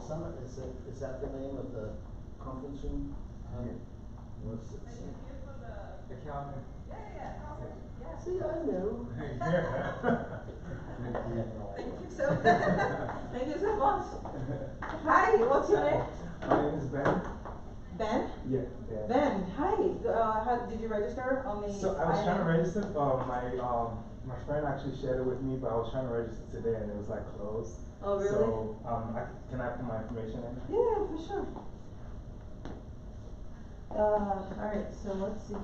Summit, is that the name of the conference room? What's it? Accountant. Yeah. See, I knew. Thank you so thank you so much. Hi, what's your name? My name is Ben. Ben? Yeah, Ben. Ben, hi. How did you register on the So I was trying to register, my friend actually shared it with me, but I was trying to register today and it was like closed. Oh, really? So, can I put my information in? Yeah, for sure. Alright, so let's see.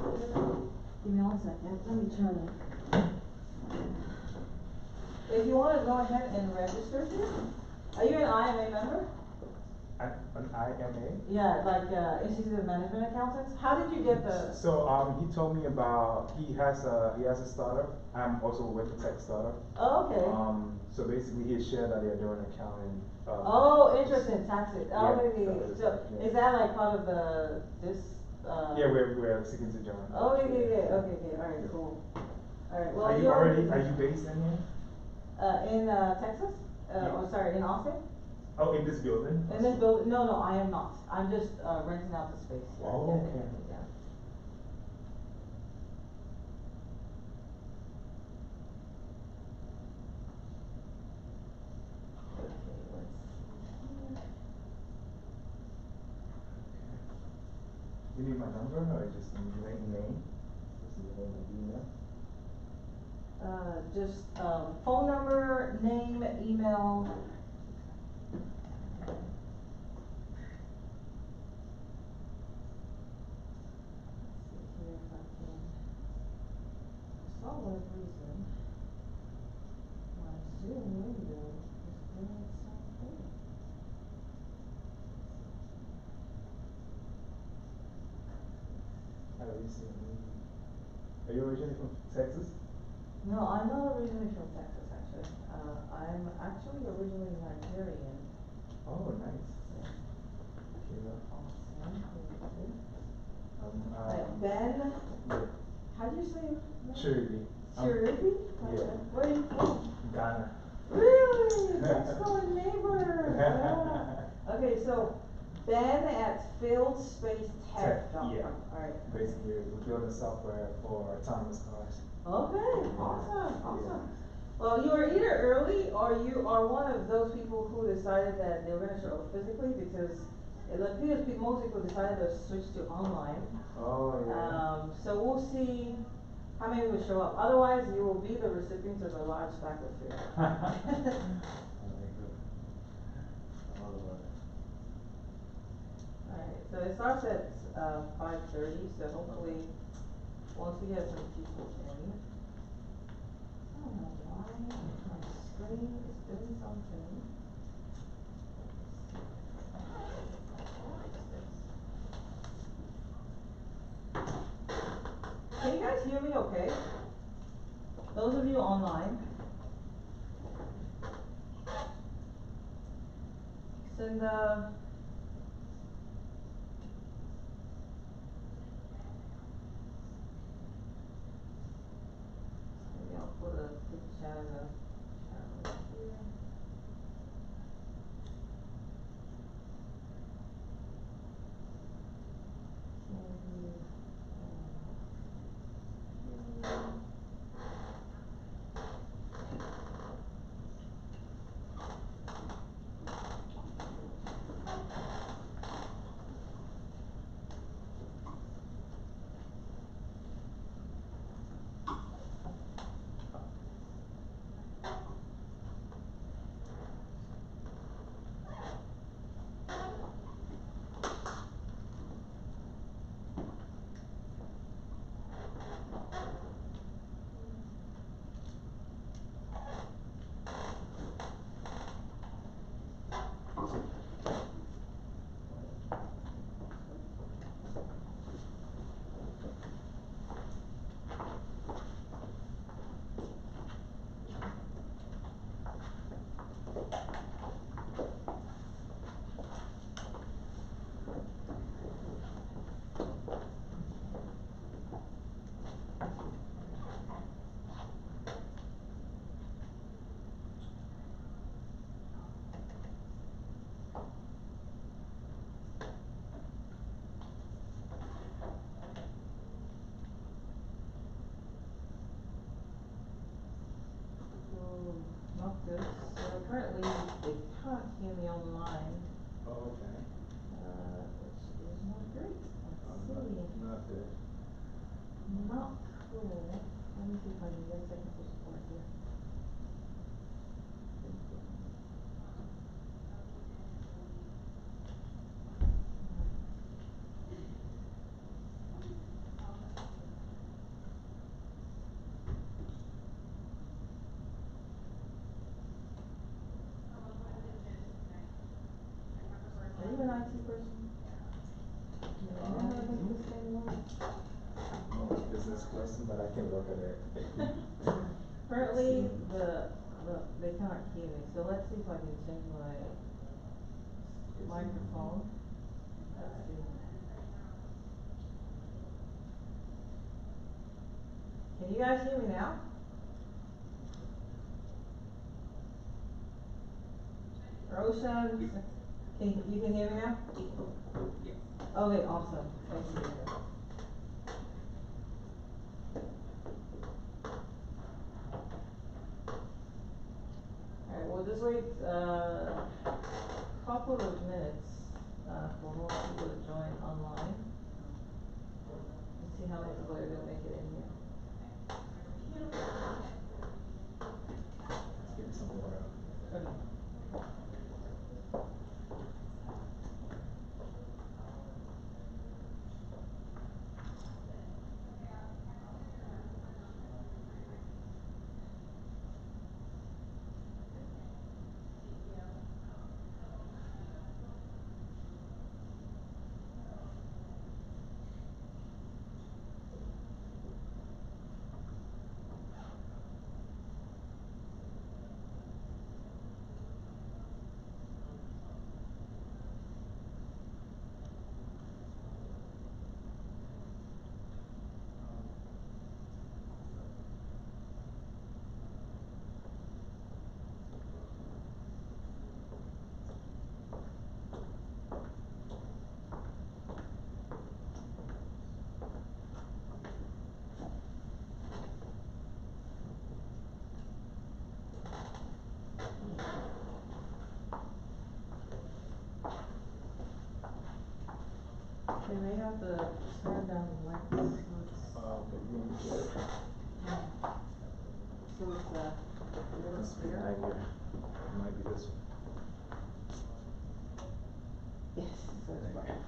Give me 1 second. Let me try to. If you want to go ahead and register here, are you an IMA member? An IMA? Yeah, like Institute of Management Accountants. How did you get the? So he told me about he has a startup. I'm also with a tech startup. Oh, okay. So basically he shared that they're doing accounting. Oh, interesting. Tax it. Oh, Yeah, maybe. So yeah. is that like part of this? Yeah, we're seeking to join. Oh, yeah. Okay. All right, cool. All right. Well, are you based in here? In Texas? Yeah. Or sorry, in Austin? Oh, in this building? In this building? No, I am not. I'm just renting out the space here. Oh, okay. Yeah. Okay, let's see. You need my number or just name? Just the name and email? Just phone number, name, email. Let's see here if I can. For some odd reason, my Zoom window is doing something. Are you originally from Texas? No, I'm not originally from Texas, actually. I'm actually originally Nigerian. Oh, nice. Yeah. Okay, Awesome. Ben, yeah. how do you say your name? Chiribi. Chiribi? Yeah. Where are you from? Ghana. Really? Next door neighbor. Yeah. Okay, so Ben at fieldspace-tech.com. Yeah. Alright. Basically, we're building software for autonomous cars. Okay, awesome. Yeah. Well, you are either early or you are one of those people who decided that they were going to show up physically, because it appears most people decided to switch to online. Oh, yeah. So we'll see how many will show up. Otherwise, you will be the recipient of a large stack of food. Alright, so it starts at 5:30, so hopefully once we get some people in. I don't know why my screen is doing something. Can you guys hear me okay? Those of you online. Cinda. Maybe I'll put a quick chat in the chat right here. good. So currently, they can't hear me online, Oh, okay. which is not great. Let's see. Not good. Not cool. Let me see if I can get technical support here. Are you an IT person? Do you know how to do this anymore? I'm a business person, but I can look at it. Currently, they cannot hear me, so let's see if I can change my microphone. Let's see. Can you guys hear me now? Roshan, you can hear me now? Okay, awesome. Thank you. Alright, we'll just wait couple of minutes for more people to join online. Let's see how many people are gonna make it in here. Let's get some water. Okay. They may have to turn down the lights, so it's, Okay, you want me to get it? so it's, a little Must be clear. right here. It might be this one. Yes, so it's bright.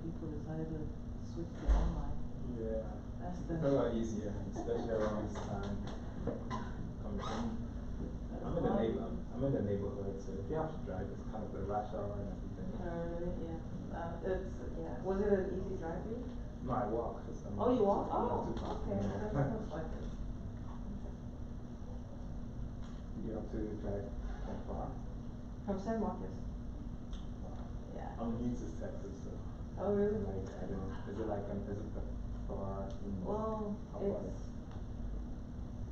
people decided to switch to online. Yeah. That's It's a lot easier, especially around this time. I'm in the neighborhood, so if you have to drive, it's kind of the rush hour and everything. Really? Yeah. Was it an easy drive for you? No, I walk. Oh, you walk? I'm not Oh, too far. okay. Yeah. That sounds like it. You have to drive that far? From San Marcos. Yeah. I'm new to Texas, so. Oh, really? Like, I don't, is it like, is it far? Well, How far is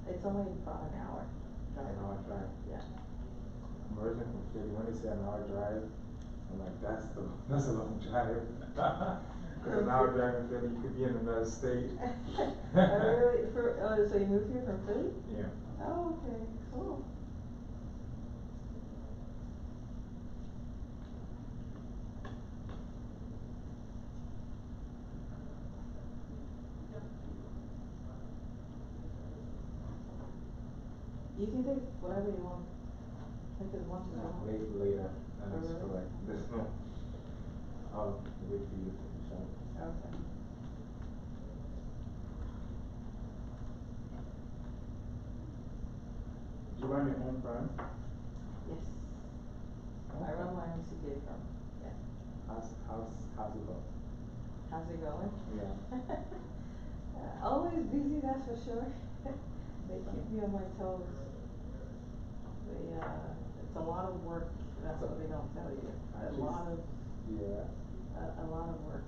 it's only about an hour drive. an hour drive? Yeah. I'm originally from Philly. When they say an hour drive, I'm like, that's a long drive. Because an hour drive in Philly, you could be in another state. Really? So you moved here from Philly? Yeah. Oh, okay, cool. You can take whatever you want. Take as much as you want. Later. And Oh, it's really? for like, there's no, I'll wait for you to finish up. Okay. Do you run your own firm? Yes. I run my own CPA firm. Yeah. How's it going? How's it going? Yeah. Always busy, that's for sure. They keep me on my toes. It's a lot of work. That's what they don't tell you. Yeah. A lot of work.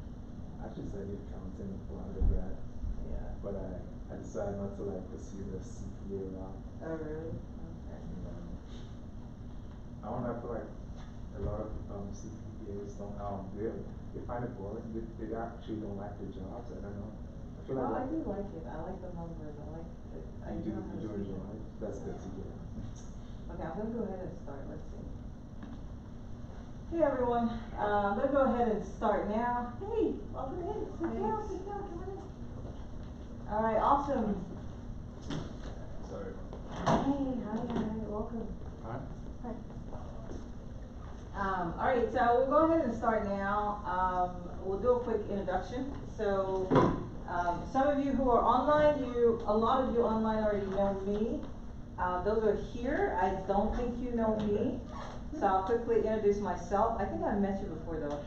I actually studied accounting for undergrad, Yeah. but I decided not to like pursue the CPA route. Oh, really? Okay. I don't know, I feel like a lot of CPAs don't, they find it boring. They actually don't like their jobs. I don't know. I feel Well, like I do like it. I like the numbers. I like it. you know how to do speak enjoy it. That's good to hear. Okay, I'm gonna go ahead and start. Let's see. Hey everyone, I'm gonna go ahead and start now. Hey, welcome in. Sit down, come on in. All right, awesome. Sorry. Hi, welcome. Hi. Hi. All right, so we'll go ahead and start now. We'll do a quick introduction. So, some of you who are online, a lot of you online already know me. Those are here. I don't think you know me. So I'll quickly introduce myself. I think I've met you before though.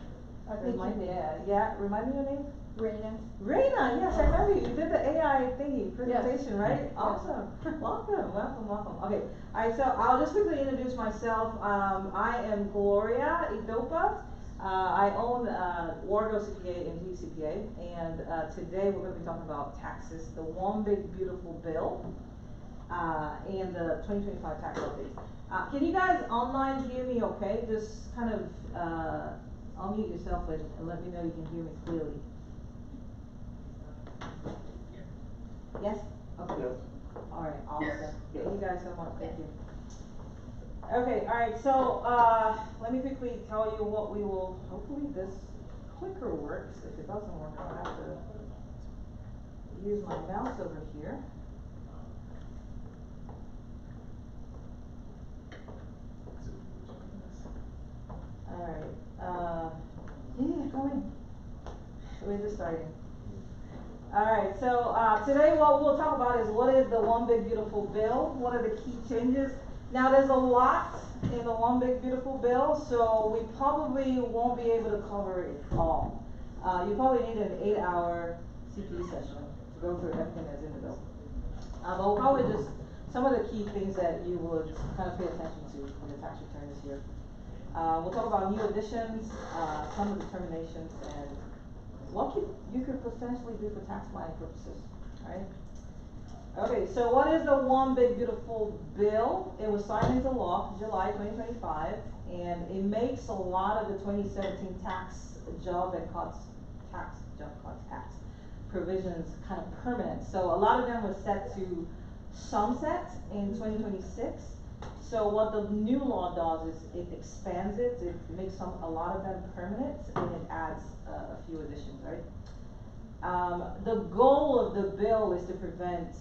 I think you did. Yeah, remind me your name? Raina. Raina, yes, I remember you. You did the AI thingy presentation, Yes. right? Yes. Awesome. Welcome. Okay, alright, so I'll just quickly introduce myself. I am Gloria Idopa. I own Wargo CPA and G CPA, and today we're going to be talking about taxes, the one big beautiful bill, and the 2025 tax update. Can you guys online hear me okay? Just kind of unmute yourself and let me know you can hear me clearly. Yes? Okay. Yes. Alright, awesome. Yes. Thank you guys so much, thank you. Okay, alright, so let me quickly tell you what we will, hopefully this clicker works. If it doesn't work, I'll have to use my mouse over here. Alright, yeah, go in. We're just starting. Alright, so today what we'll talk about is what is the one big beautiful bill, what are the key changes. Now there's a lot in the one big beautiful bill, so we probably won't be able to cover it all. You probably need an 8-hour CPE session to go through everything that's in the bill. But we'll probably just, some of the key things that you would kind of pay attention to in the tax return this year. We'll talk about new additions, some of the terminations, and what you could potentially do for tax planning purposes, right? Okay, so what is the one big beautiful bill? It was signed into law July 2025, and it makes a lot of the 2017 tax job cuts tax provisions kind of permanent. So a lot of them were set to sunset in 2026. So what the new law does is it expands it, it makes a lot of them permanent, and it adds a few additions, right? The goal of the bill is to prevent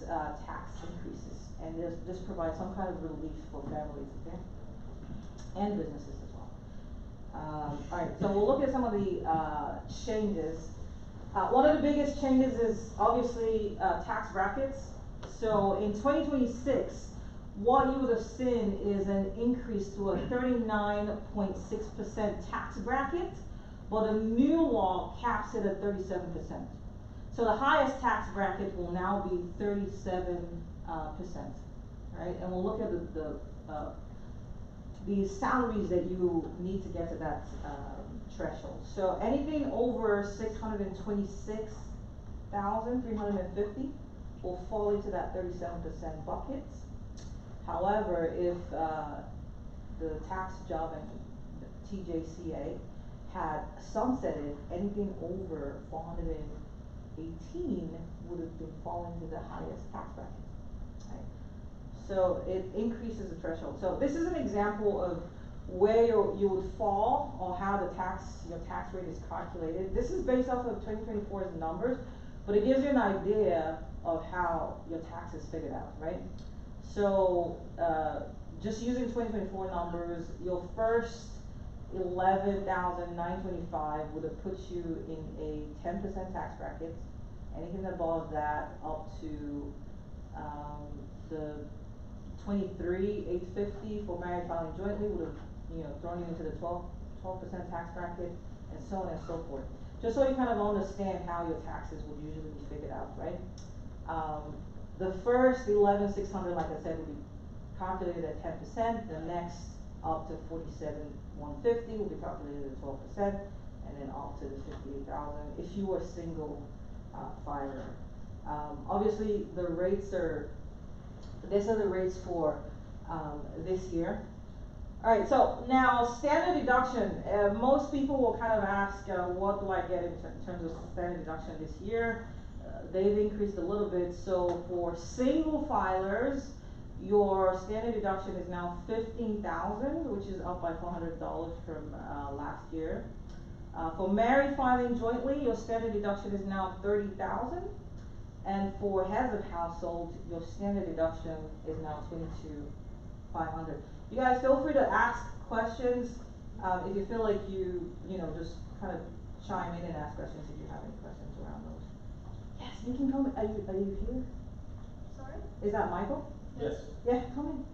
tax increases, and just provide some kind of relief for families, okay? And businesses as well. Alright, so we'll look at some of the, changes. One of the biggest changes is obviously, tax brackets. So in 2026, what you would have seen is an increase to a 39.6% tax bracket, but the new law caps it at 37%. So the highest tax bracket will now be 37%, right? And we'll look at the salaries that you need to get to that, threshold. So anything over 626,350 will fall into that 37% bucket. However, if, the tax job and TJCA had sunsetted, anything over 418 would have been falling to the highest tax bracket, right? So it increases the threshold. So this is an example of where you would fall or how your tax rate is calculated. This is based off of 2024's numbers, but it gives you an idea of how your tax is figured out, right? So, just using 2024 numbers, your first 11,925 would have put you in a 10% tax bracket. Anything above that up to, the 23,850 for married filing jointly would have, thrown you into the 12% tax bracket, and so on and so forth. Just so you kind of understand how your taxes would usually be figured out, right? The first 11,600, like I said, would be calculated at 10%. The next up to 47,150 will be calculated at 12%, and then up to the 58,000 if you were single filer. Obviously, the rates are. These are the rates for this year. All right, so now standard deduction. Most people will kind of ask, what do I get in terms of standard deduction this year? They've increased a little bit. So for single filers, your standard deduction is now $15,000, which is up by $400 from last year. For married filing jointly, your standard deduction is now $30,000. And for heads of household, your standard deduction is now $22,500. You guys feel free to ask questions if you feel like you just kind of chime in and ask questions if you have any questions around those. Yes, you can come. Are you here? Sorry? Is that Michael? Yes. Yeah, come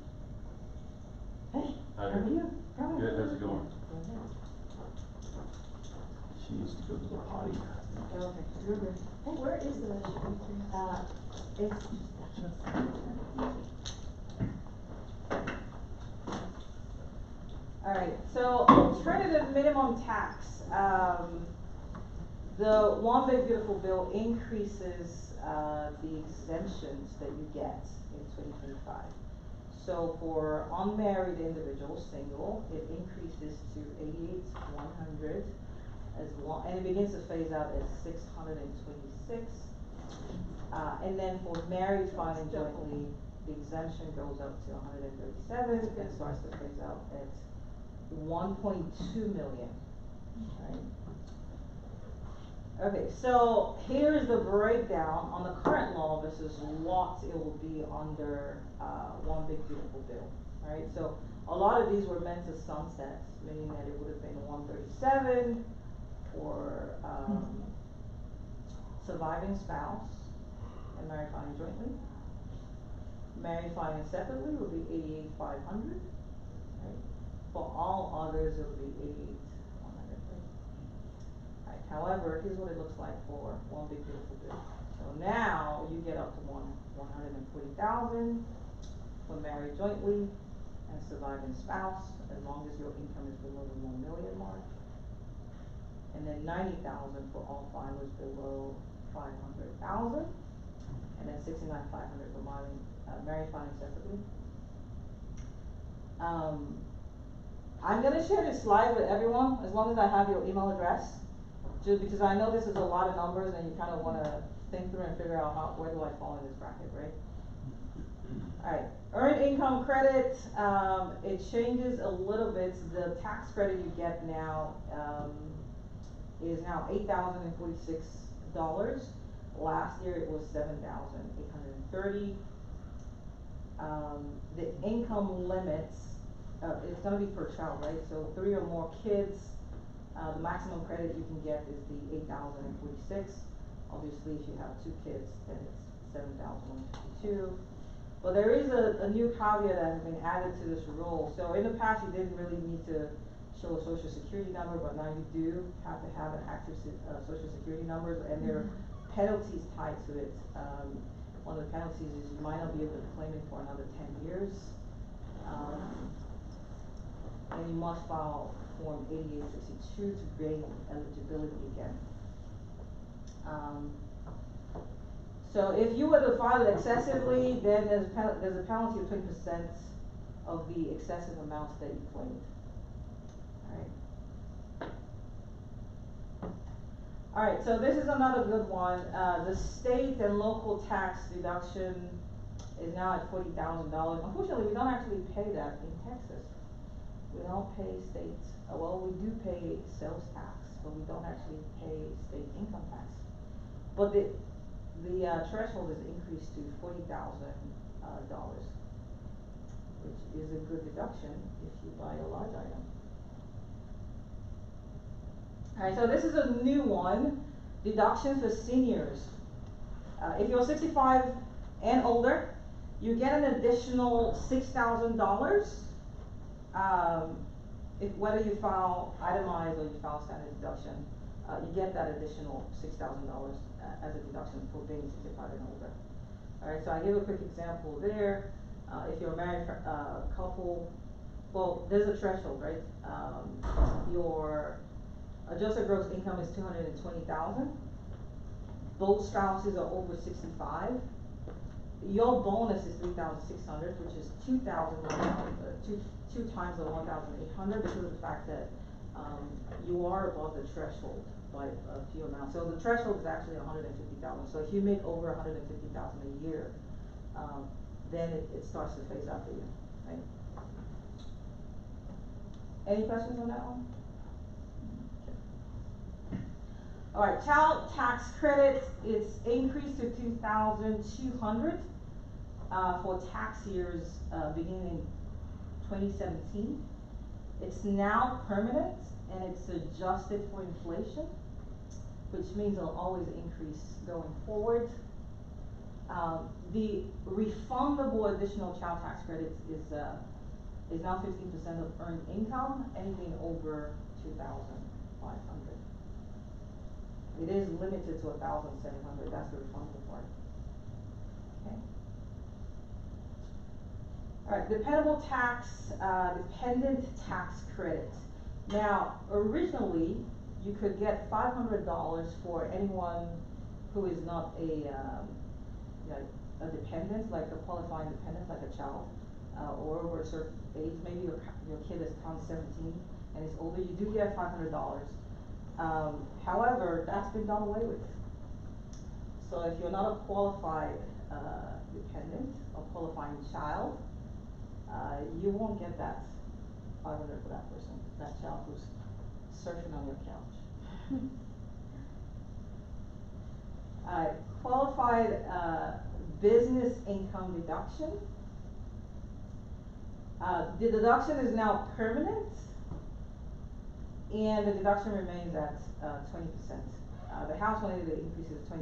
in. Hey, how are you? Come in. Good, how's it going? Go ahead. She used to go to the potty. Okay, you're good. Hey, where is the shipping free? It's Alright, so alternative minimum tax, the One Big Beautiful Bill increases, the exemptions that you get in 2025. So for unmarried individuals, single, it increases to 88,100 as long, and it begins to phase out at 626. And then for married filing jointly, the exemption goes up to 137 and starts to phase out at 1.2 million, right? Okay, so here's the breakdown on the current law versus what it will be under One Big Beautiful Bill, right? So a lot of these were meant to sunset, meaning that it would have been 137 for surviving spouse and married filing jointly. Married filing separately would be 88,500, right? For all others, it would be 88,100. Right. However, here's what it looks like for One Big Beautiful Bill. So now you get up to 140,000 for married jointly and surviving spouse, as long as your income is below the 1 million mark. And then 90,000 for all filers below 500,000, and then 69,500 for married filing separately. I'm gonna share this slide with everyone as long as I have your email address, just because I know this is a lot of numbers and you kind of want to think through and figure out where do I fall in this bracket, right? All right, earned income credit, it changes a little bit. The tax credit you get now is now $8,046. Last year it was $7,830. The income limits it's gonna be per child, right? So 3 or more kids, the maximum credit you can get is the 8,046. Obviously, if you have 2 kids, then it's 7,152. But there is a new caveat that has been added to this rule. So in the past, you didn't really need to show a social security number, but now you do have to have an active social security number, and there are penalties tied to it. One of the penalties is you might not be able to claim it for another 10 years. And you must file Form 8862 to gain eligibility again. So if you were to file it excessively, then there's a penalty of 20% of the excessive amounts that you claimed. Alright, so this is another good one. The state and local tax deduction is now at $40,000. Unfortunately, we don't actually pay that in Texas. We don't pay state, well, we do pay sales tax, but we don't actually pay state income tax. But the threshold is increased to $40,000, which is a good deduction if you buy a large item. Alright, so this is a new one, deduction for seniors. If you're 65 and older, you get an additional $6,000. Whether you file itemized or you file standard deduction, you get that additional $6,000 as a deduction for being 65 and older. Alright, so I give a quick example there. If you're a married couple, well, there's a threshold, right? Your adjusted gross income is $220,000. Both spouses are over 65. Your bonus is $3,600, which is two times the 1,800 because of the fact that you are above the threshold by a few amounts. So the threshold is actually $150,000. So if you make over $150,000 a year, then it starts to phase out for you, right? Any questions on that one? Alright, child tax credit is increased to $2,200 for tax years beginning in 2017. It's now permanent and it's adjusted for inflation, which means it'll always increase going forward. The refundable additional child tax credit is now 15% of earned income, anything over $2,500. It is limited to $1,700. That's the refundable part. Okay. All right. Dependent tax credit. Now, originally, you could get $500 for anyone who is not a dependent, like a qualifying dependent, like a child, or over a certain age. Maybe your kid is turned 17 and is older. You do get $500. However, that's been done away with. So if you're not a qualified dependent or qualifying child, you won't get that $500 for that person, that child who's surfing on your couch. Qualified business income deduction. The deduction is now permanent, and the deduction remains at 20%. The House wanted to increase it to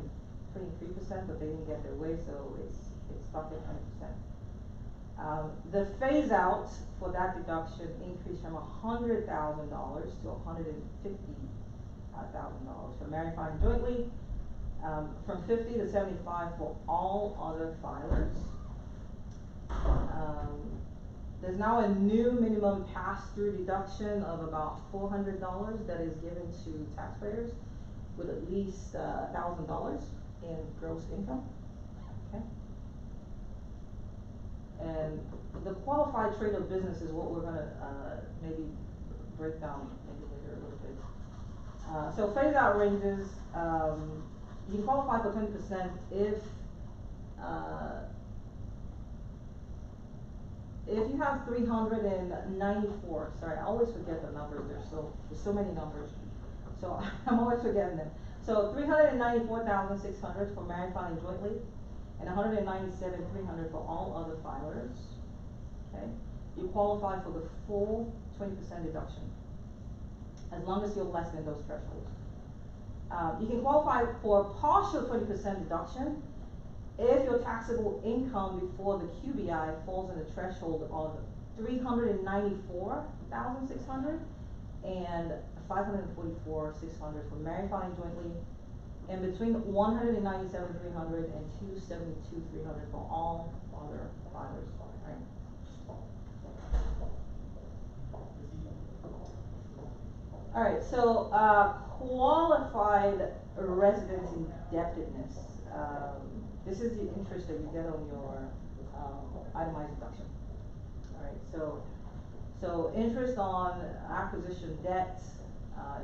23%, but they didn't get their way, so it's stuck at 20%. The phase out for that deduction increased from $100,000 to $150,000 for married filing jointly, from 50 to 75 for all other filers. There's now a new minimum pass-through deduction of about $400 that is given to taxpayers with at least $1,000 in gross income. Okay. And the qualified trade of business is what we're gonna maybe break down maybe later a little bit. So phase out ranges, you can qualify for 20% if you have 394, sorry, I always forget the numbers, there's so many numbers, so I'm always forgetting them. So 394,600 for married filing jointly, and 197,300 for all other filers. Okay. you qualify for the full 20% deduction, as long as you're less than those thresholds. You can qualify for a partial 20% deduction if your taxable income before the QBI falls in the threshold of 394,600 and 544,600 for married filing jointly, and between 197,300 and 272,300 for all other filers, right? Alright, so, qualified residence indebtedness. This is the interest that you get on your, itemized deduction. Alright, so interest on acquisition debt,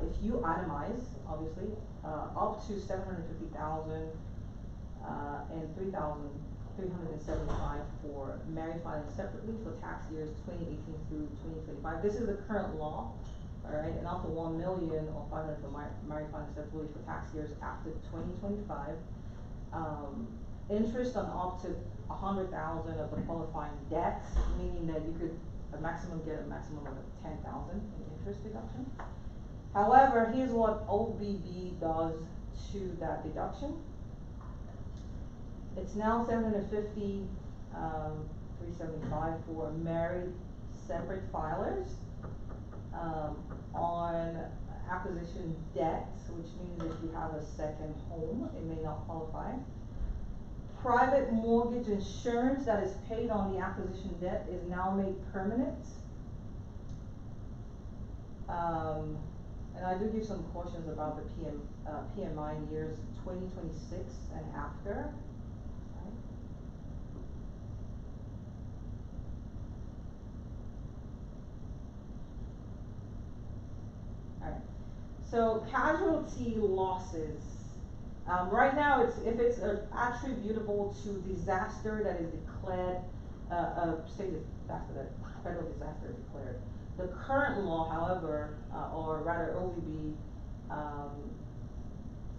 if you itemize, obviously, up to 750,000, and 3,375 for married filing separately for tax years 2018 through 2025. This is the current law. Alright, and up to 1 million or 500 for married filing separately for tax years after 2025. Interest on up to 100,000 of the qualifying debt, meaning that you could get a maximum of 10,000 in interest deduction. However, here's what OBB does to that deduction. It's now 750, 375 for married separate filers. On acquisition debt, which means if you have a second home, it may not qualify. Private mortgage insurance that is paid on the acquisition debt is now made permanent. And I do give some cautions about the PMI in years 2026 and after. Alright, so casualty losses. Right now, if it's attributable to disaster that is declared, state disaster, that federal disaster declared. The current law, however, or rather OBB,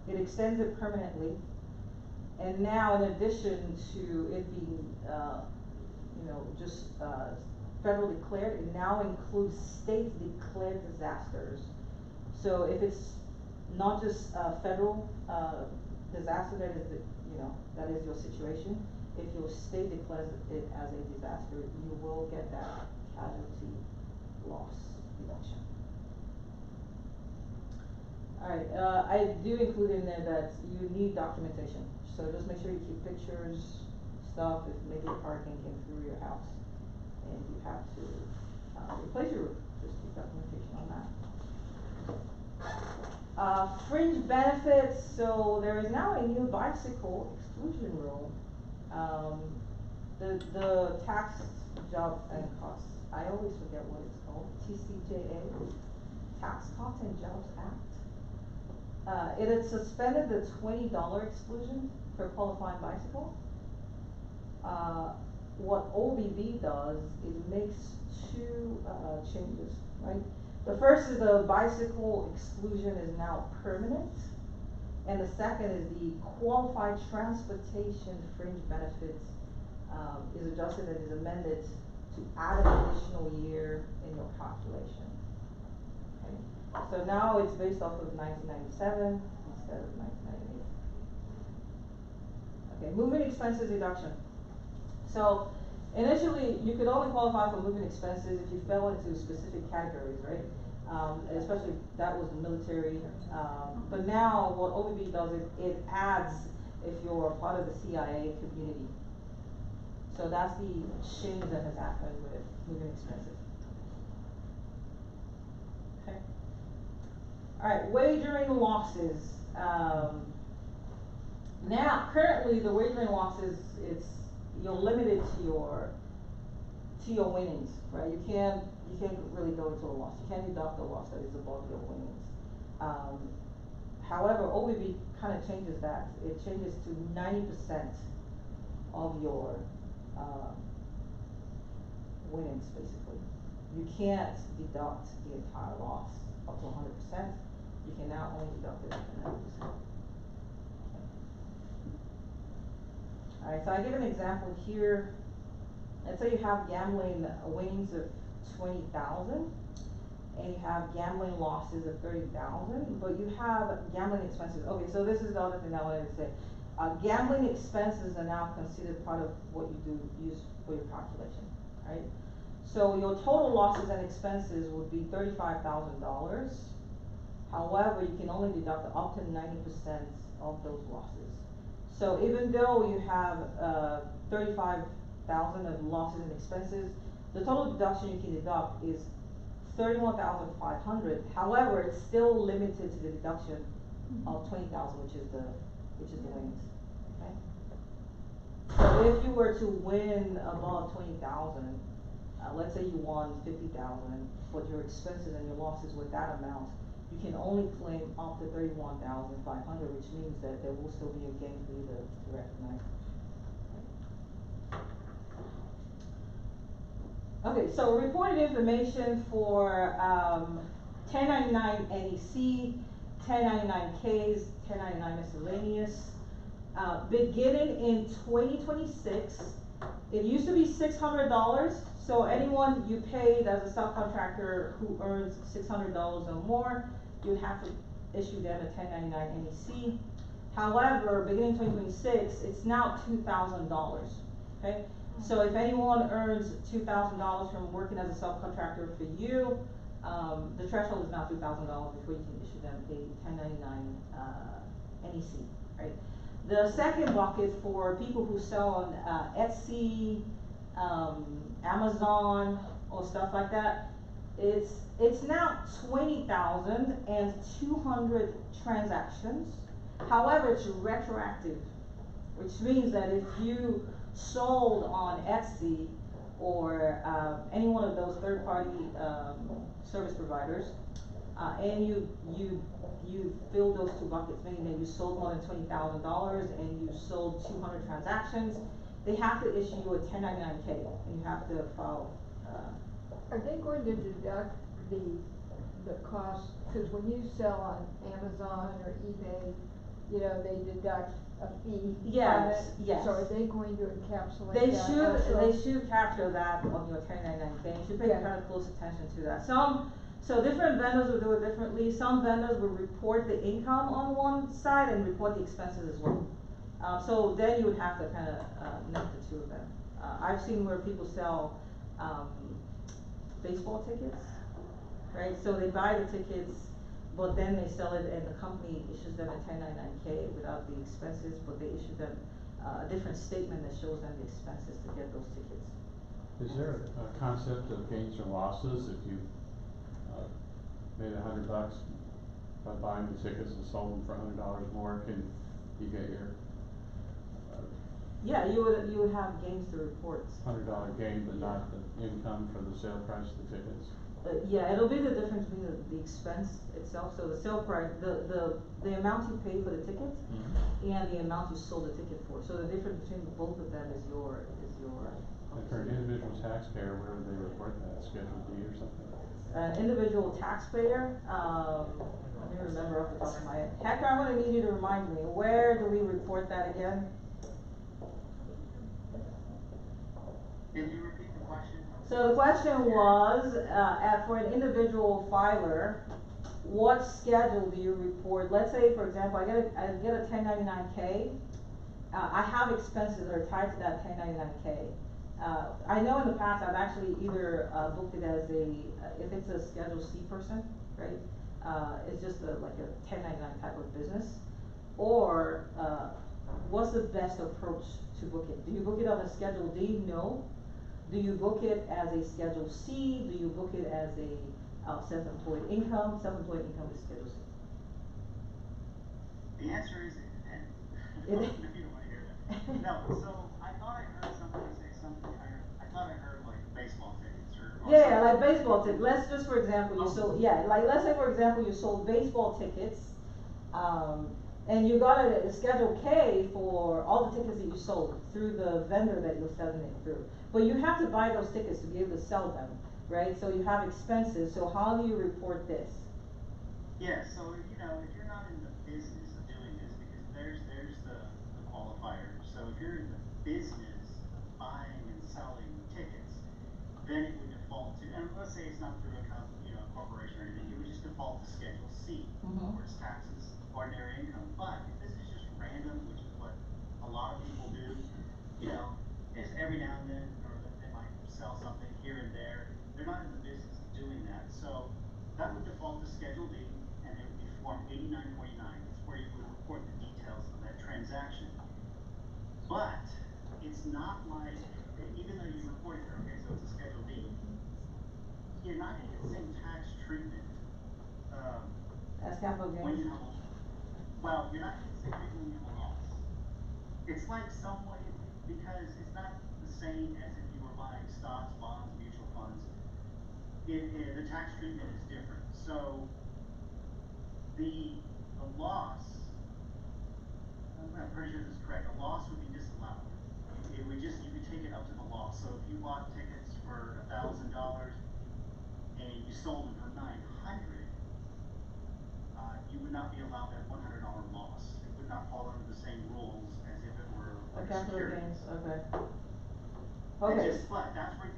it extends it permanently. And now, in addition to it being, federal declared, it now includes state declared disasters. So if it's not just federal disaster that is that is your situation, if your state declares it as a disaster, you will get that casualty loss deduction. Alright, I do include in there that you need documentation. So just make sure you keep pictures, stuff, if maybe a hurricane came through your house and you have to replace your roof, just keep documentation on that. Fringe benefits, so there is now a new bicycle exclusion rule. The tax, jobs and costs, I always forget what it's called, TCJA, Tax Costs and Jobs Act. It had suspended the $20 exclusion for qualifying bicycle. What OBB does, it makes two changes, right? The first is the bicycle exclusion is now permanent, and the second is the qualified transportation fringe benefits is adjusted and is amended to add an additional year in your calculation. Okay. So now it's based off of 1997 instead of 1998. Okay, moving expenses deduction. So initially, you could only qualify for moving expenses if you fell into specific categories, right? Especially that was the military. But now what OBB does is it adds if you're part of the CIA community. So that's the change that has happened with moving expenses. Okay. Alright, wagering losses. Now, currently the wagering losses, you're limited to your winnings, right? You can't really go into a loss. You can't deduct a loss that is above your winnings. However, OBB kind of changes that. It changes to 90% of your winnings, basically. You can't deduct the entire loss up to 100%. You can now only deduct it up to 90%. Alright, so I give an example here. let's say you have gambling winnings of 20,000, and you have gambling losses of 30,000, but you have gambling expenses. Okay, so this is the other thing I wanted to say. Gambling expenses are now considered part of what you do use for your calculation, right? So your total losses and expenses would be $35,000. However, you can only deduct up to 90% of those losses. So even though you have 35,000 of losses and expenses, the total deduction you can deduct is 31,500. However, it's still limited to the deduction of 20,000, which is the winnings. Okay. So if you were to win above 20,000, let's say you won 50,000, but your expenses and your losses with that amount, you can only claim up to 31,500, which means that there will still be a gain for you to recognize. Okay, so reported information for 1099 NEC, 1099Ks, 1099 miscellaneous. Beginning in 2026, it used to be $600. So anyone you paid as a subcontractor who earns $600 or more, you'd have to issue them a 1099 NEC. However, beginning 2026, it's now $2,000, okay? So if anyone earns $2,000 from working as a subcontractor for you, the threshold is now $2,000 before you can issue them a 1099 NEC, right? The second bucket for people who sell on Etsy, Amazon, or stuff like that, it's now 20,200 transactions. However, it's retroactive, which means that if you sold on Etsy or any one of those third-party service providers, and you filled those two buckets, meaning that you sold more than $20,000 and you sold 200 transactions, they have to issue you a 1099K, and you have to file. Are they going to deduct the cost? Because when you sell on Amazon or eBay, you know, they deduct a fee. Yes, yes. So are they going to encapsulate They that should, also? they should capture that on your 1099K. You should pay Yeah. kind of close attention to that. So different vendors will do it differently. Some vendors will report the income on one side and report the expenses as well. So then you would have to kind of net the two of them. I've seen where people sell baseball tickets, right? So they buy the tickets, but then they sell it and the company issues them a 1099K without the expenses, but they issue them a different statement that shows them the expenses to get those tickets. Is there a concept of gains or losses if you made $100 by buying the tickets and sold them for $100 more? Can you get your Yeah, you would have gains to report. $100 gain, but not the income for the sale price of the tickets? Yeah, it'll be the difference between the expense itself, so the sale price, the amount you pay for the ticket and the amount you sold the ticket for. So the difference between both of them is your. And for an individual taxpayer, where would they report that? Schedule D or something? Individual taxpayer, let me remember off the top of my head. Hector, I'm gonna need you to remind me, where do we report that again? Can you repeat the question? So the question was, for an individual filer, what schedule do you report? Let's say, for example, I get a 1099K. I have expenses that are tied to that 1099K. I know in the past I've actually either booked it as if it's a Schedule C person, right? It's just like a 1099 type of business. Or what's the best approach to book it? Do you book it on a Schedule D? No. Do you book it as a Schedule C? Do you book it as a self-employed income? Self-employed income is Schedule C. The answer is it depends. It If you don't want to hear that. No, so I thought I heard somebody say something, I thought I heard like baseball tickets or Yeah, something. like baseball tickets. Let's just, for example, you Oh. sold, like let's say, for example, you sold baseball tickets, and you got a Schedule K for all the tickets that you sold through the vendor that you're selling it through. But you have to buy those tickets to be able to sell them, right? So you have expenses, so how do you report this? Yeah, so if you're not in the business of doing this, because there's the qualifier. So if you're in the business of buying and selling tickets, let's say it's not through a corporation or anything, it would just default to Schedule C, Mhm. where it's taxes, ordinary income. But if this is just random, which is what a lot of people do, is every now and then, or they might sell something here and there. They're not in the business of doing that. So that would default to Schedule D, and it would be Form 8949. It's where you would report the details of that transaction. But it's not like, even though you report it there, okay, so it's a Schedule D, you're not gonna get the same tax treatment, As capital when you gains? have you're not gonna get the same treatment when you have a loss. It's like somewhat, because it's not the same as if you were buying stocks, bonds, mutual funds. The tax treatment is different. So the loss, I'm pretty sure this is correct, a loss would be disallowed. It would just, you could take it up to the loss. So if you bought tickets for $1,000 and you sold them for $900, you would not be allowed that $100 loss. It would not fall under the same rules as if it were A under capital securities. gains, okay. But Okay.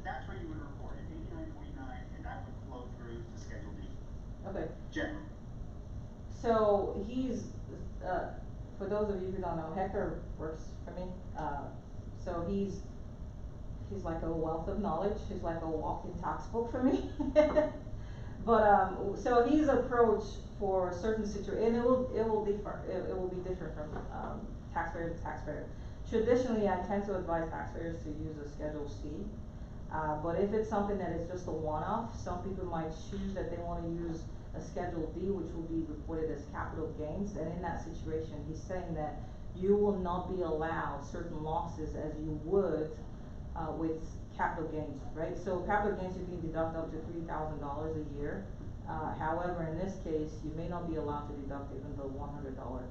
that's where you would report it, 8949, and that would flow through to Schedule D, Okay, generally. so he's, for those of you who don't know, Hector works for me, so he's like a wealth of knowledge, he's like a walking tax book for me. But, so his approach for a certain situation, and it will differ, it will be different from, taxpayer to taxpayer. Traditionally, I tend to advise taxpayers to use a Schedule C. But if it's something that is just a one-off, some people might choose that they wanna use a Schedule D, which will be reported as capital gains, and in that situation, he's saying that you will not be allowed certain losses as you would, with capital gains, right? So capital gains, you can deduct up to $3,000 a year. However, in this case, you may not be allowed to deduct even the $100,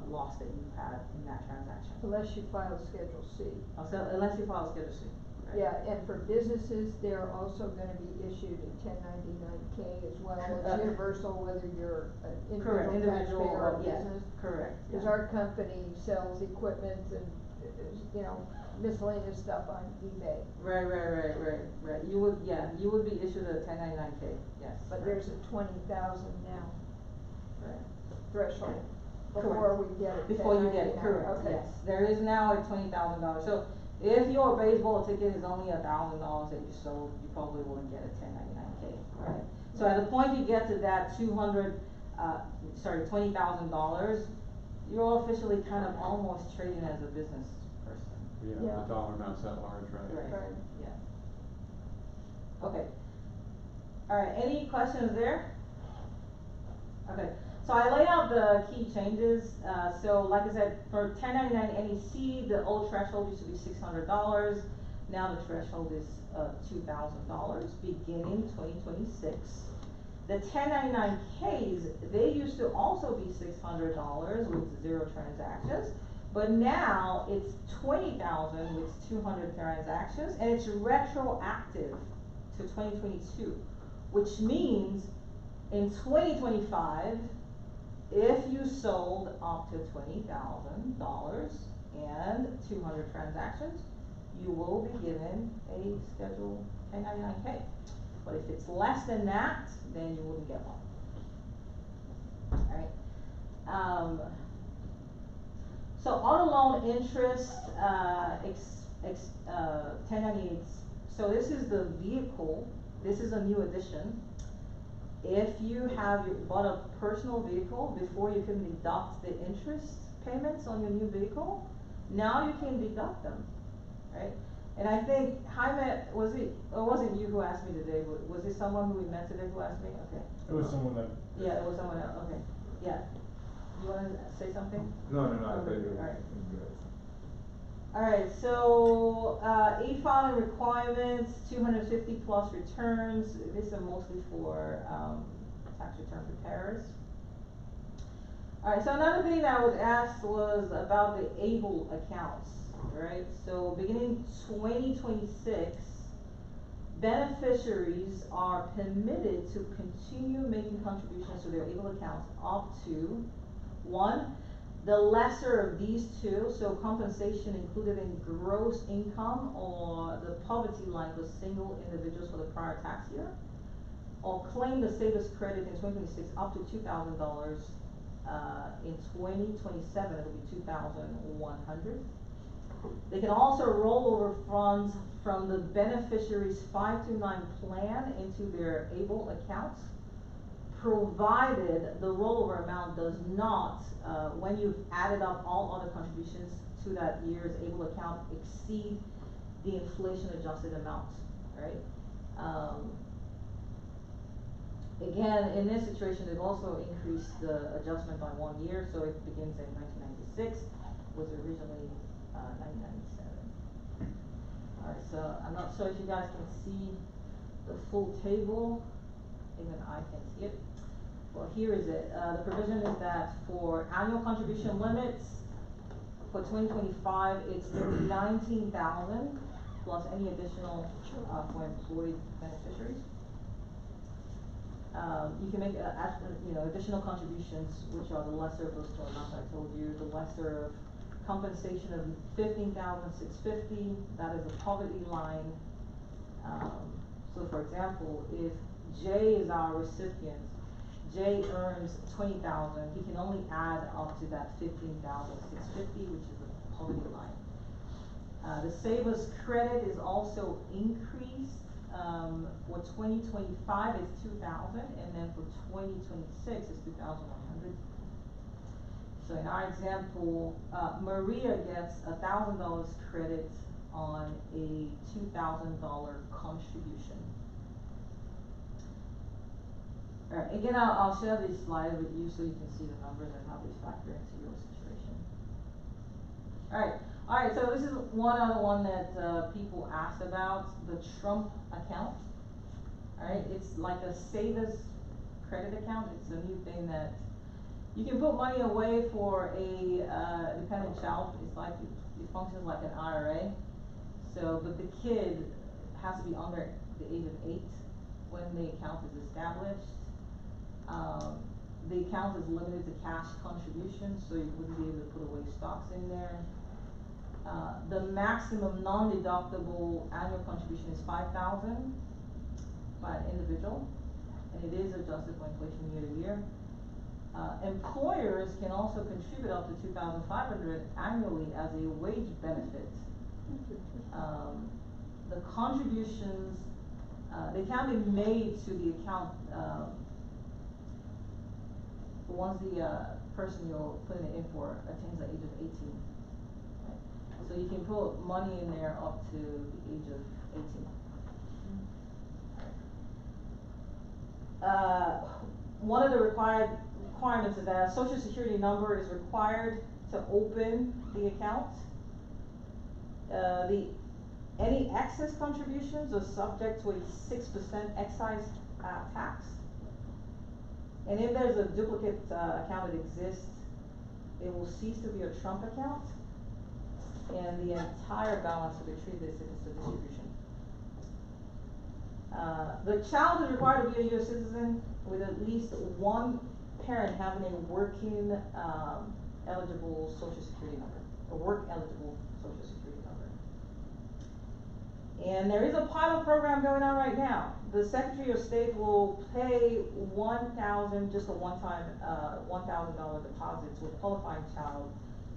loss that you had in that transaction. Unless you file Schedule C. So unless you file Schedule C, right? Yeah, and for businesses, they're also gonna be issued a 1099K as well. It's universal whether you're an Correct, individual taxpayer or yes, business. correct, Cause yeah. our company sells equipment and, miscellaneous stuff on eBay. Right, you would be issued a 1099K, yes. But right. there's a 20,000 now Right. threshold Correct. before we get it. Before you get it, 1099. correct, Okay. yes, there is now a $20,000, so if your baseball ticket is only $1,000 that you sold, you probably wouldn't get a 1099K, right? So at the point you get to that $20,000, you're officially kind of almost trading as a business person. Yeah, Yeah. the dollar amount's that large, right? Right. Yeah. Okay. Alright, any questions there? Okay, so I laid out the key changes, so like I said, for 1099 NEC, the old threshold used to be $600, now the threshold is, $2,000, beginning 2026. The 1099Ks, they used to also be $600 with 0 transactions, but now it's 20,000 with 200 transactions, and it's retroactive to 2022, which means in 2025, if you sold up to $20,000 and 200 transactions, you will be given a Schedule 1099K. But if it's less than that, then you wouldn't get one. Alright. So auto loan interest, 1098, so this is the vehicle, this is a new addition. If you bought a personal vehicle before you can deduct the interest payments on your new vehicle, now you can deduct them, right? And I think Jaime, it wasn't you who asked me today, but was it someone who we met today who asked me? Okay. It was someone that. Yeah, it was someone else, okay, yeah. You wanna say something? No, I Okay, thought it was alright. good. Alright, so, e-filing requirements, 250 plus returns, these are mostly for, tax return preparers. Alright, so another thing that was asked was about the ABLE accounts, right? So beginning 2026, beneficiaries are permitted to continue making contributions to their ABLE accounts up to, one, The lesser of these two, so compensation included in gross income or the poverty line for single individuals for the prior tax year, or claim the savers credit in 2026 up to $2,000. In 2027, it'll be 2,100. They can also roll over funds from the beneficiary's 529 plan into their ABLE accounts, provided the rollover amount does not, when you've added up all other contributions to that year's ABLE account, exceed the inflation adjusted amount, right? Again, in this situation, they've also increased the adjustment by 1 year, so it begins in 1996, was originally 1997. Alright, so I'm not sure if you guys can see the full table, even I can see it. Well, here is it. The provision is that for annual contribution limits, for 2025, it's $19,000 plus any additional for employed beneficiaries. You can make additional contributions, which are the lesser of those two amounts I told you. The lesser of compensation of $15,650, that is a poverty line. So for example, if J is our recipient, J earns $20,000, he can only add up to that $15,650, which is the poverty line. The savers credit is also increased. For 2025 it's 2,000, and then for 2026 it's 2,100. So in our example, Maria gets $1,000 credit on a $2,000 contribution. Alright, again, I'll share this slide with you so you can see the numbers and how they factor into your situation. Alright, so this is one other one that people asked about, the Trump account. Alright, it's like a savers credit account. It's a new thing that you can put money away for a dependent child. It's like, it functions like an IRA. So, but the kid has to be under the age of 8 when the account is established. The account is limited to cash contributions, so you wouldn't be able to put away stocks in there. The maximum non-deductible annual contribution is $5,000 by an individual, and it is adjusted for inflation year to year. Employers can also contribute up to $2,500 annually as a wage benefit. The contributions, they can be made to the account once the person you're putting it in for attains the age of 18. Right? So you can put money in there up to the age of 18. One of the requirements is that a social security number is required to open the account. Any excess contributions are subject to a 6% excise tax. And if there's a duplicate account that exists, it will cease to be a Trump account, and the entire balance will be treated as if it's a distribution. The child is required to be a U.S. citizen with at least one parent having a working eligible social security number, a work eligible social security number. And there is a pilot program going on right now. The Secretary of State will pay $1,000, just a one-time $1,000 deposit to a qualifying child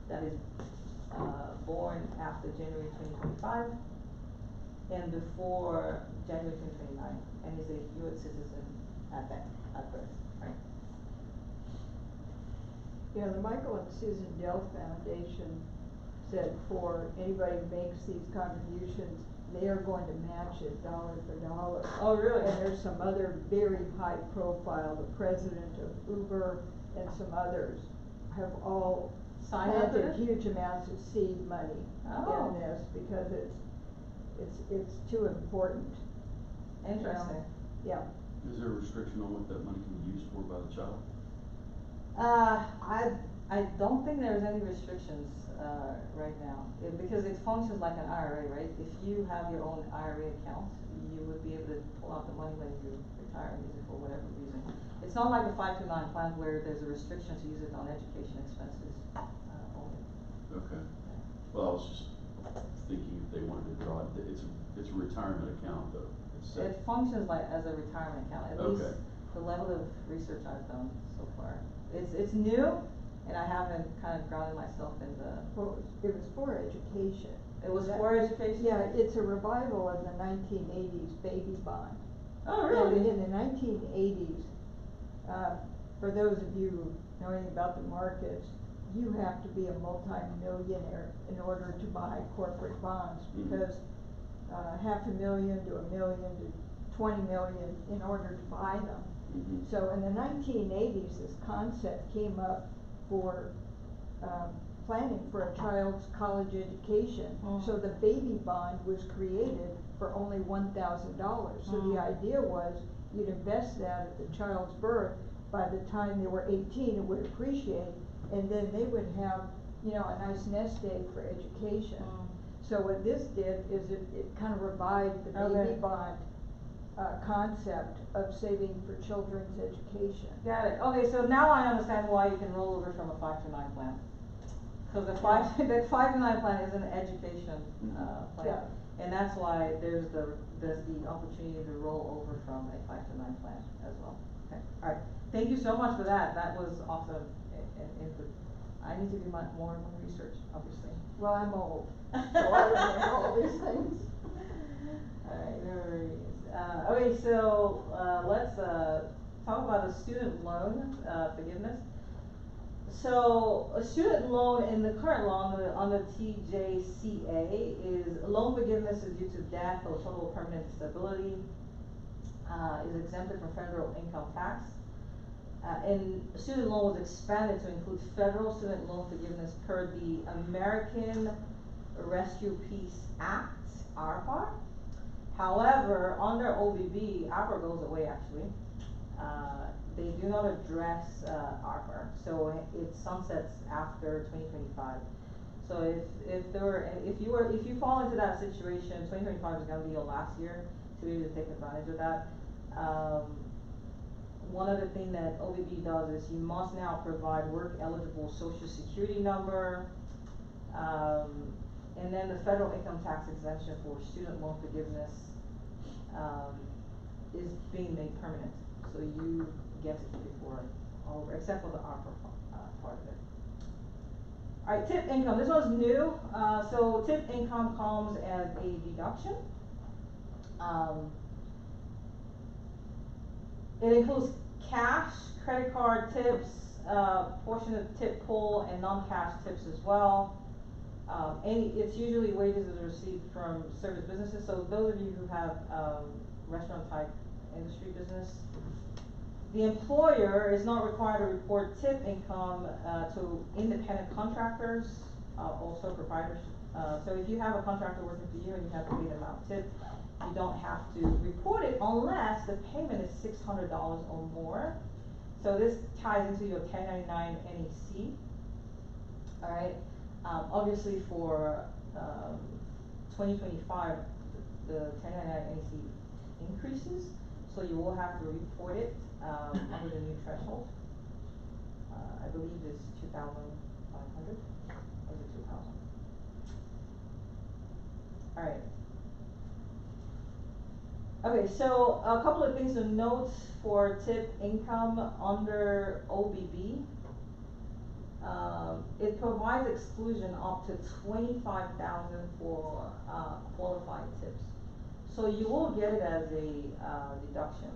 that is born after January 2025 and before January 2029, and is a U.S. citizen at birth, right? Yeah, the Michael and Susan Dell Foundation said for anybody who makes these contributions, they are going to match it dollar for dollar. Oh, really? And there's some other very high profile, the president of Uber and some others have all planted huge amounts of seed money in this because it's too important. Interesting. Yeah. Is there a restriction on what that money can be used for by the child? I don't think there's any restrictions right now, because it functions like an IRA, right? If you have your own IRA account, you would be able to pull out the money when you retire and use it for whatever reason. It's not like the 529 plan where there's a restriction to use it on education expenses. It's a retirement account though. It's set. It functions like as a retirement account, at least Okay. the level of research I've done so far. It's new, and I haven't kind of grounded myself in the, Well, it was for education. it was That- for education? Yeah, it's a revival of the 1980s baby bond. Oh, And really? in the 1980s, for those of you knowing about the markets, you have to be a multi-millionaire in order to buy corporate bonds, Mhm. because $500,000 to $1 million to 20 million in order to buy them. Mhm. So in the 1980s, this concept came up for planning for a child's college education. Mm. So the baby bond was created for only $1,000. So the idea was you'd invest that at the child's birth. By the time they were 18, it would appreciate, and then they would have, a nice nest egg for education. So what this did is it kind of revived the baby Okay. bond concept of saving for children's education. Got it. Okay, so now I understand why you can roll over from a 5 to 9 plan. Cause the 5 that 5 to 9 plan is an education, plan. Yeah. And that's why there's the opportunity to roll over from a 5 to 9 plan as well. Okay, alright. Thank you so much for that. That was awesome input. I need to do more research, obviously. Well, I'm old, so I remember all these things. Alright, no worries. Okay, so, let's, talk about the student loan, forgiveness. So, a student loan in the current law on the TJCA is loan forgiveness is due to death or total permanent disability, is exempted from federal income tax. And student loan was expanded to include federal student loan forgiveness per the American Rescue Peace Act, ARPA. However, under OBB, ARPA goes away actually. They do not address ARPA, so it sunsets after 2025. So if you fall into that situation, 2025 is gonna be your last year to be able to take advantage of that. One other thing that OBB does is you must now provide work eligible social security number, and then the federal income tax exemption for student loan forgiveness, is being made permanent. So you get to keep it for all over, except for the ARPA, part of it. Alright, tip income, this one's new, so tip income comes as a deduction. It includes cash, credit card tips, portion of tip pool, and non-cash tips as well. It's usually wages that are received from service businesses, so those of you who have, restaurant type industry business, the employer is not required to report tip income, to independent contractors, also proprietors. So if you have a contractor working for you and you have to pay them out tip, you don't have to report it unless the payment is $600 or more. So this ties into your 1099 NEC. Alright, obviously for 2025, the 1099 NEC increases, so you will have to report it under the new threshold. I believe it's 2,500, or is it 2,000? Alright. Okay, so a couple of things to note for tip income under OBB. It provides exclusion up to 25,000 for qualified tips. So you will get it as a deduction.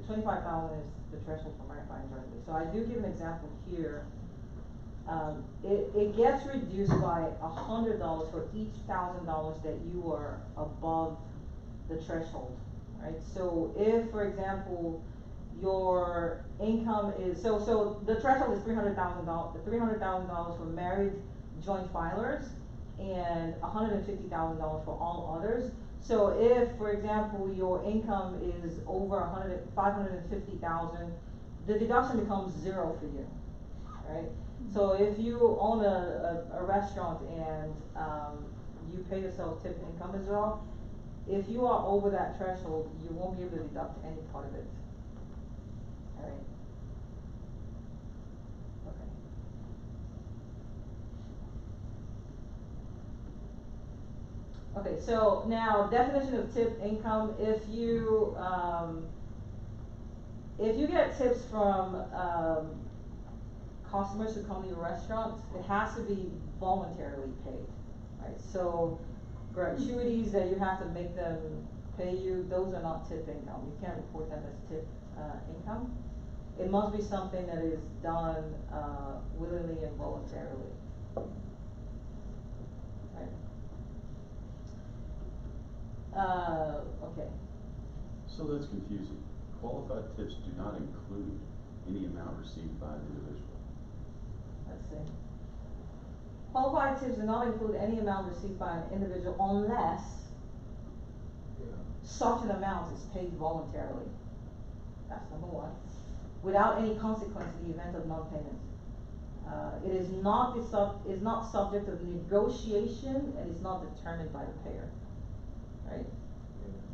25,000 is the threshold for maritime jointly. So I do give an example here. It gets reduced by $100 for each $1,000 that you are above the threshold, right? So if, for example, your income is, so the threshold is $300,000 for married joint filers and $150,000 for all others. So if, for example, your income is over 550,000, the deduction becomes zero for you, right? So if you own a restaurant and you pay yourself tip income as well, if you are over that threshold, you won't be able to deduct any part of it. Alright. Okay. Okay, so now definition of tip income, if you get tips from, customers who come to your restaurant, it has to be voluntarily paid, right? So gratuities that you have to make them pay you, those are not tip income, you can't report them as tip, income. It must be something that is done, willingly and voluntarily. Right? Okay. So that's confusing. Qualified tips do not include any amount received by an individual. Let's see. Qualified tips do not include any amount received by an individual unless such an amount is paid voluntarily. That's number one. Without any consequence in the event of non-payment. It is not subject of negotiation and is not determined by the payer. Right?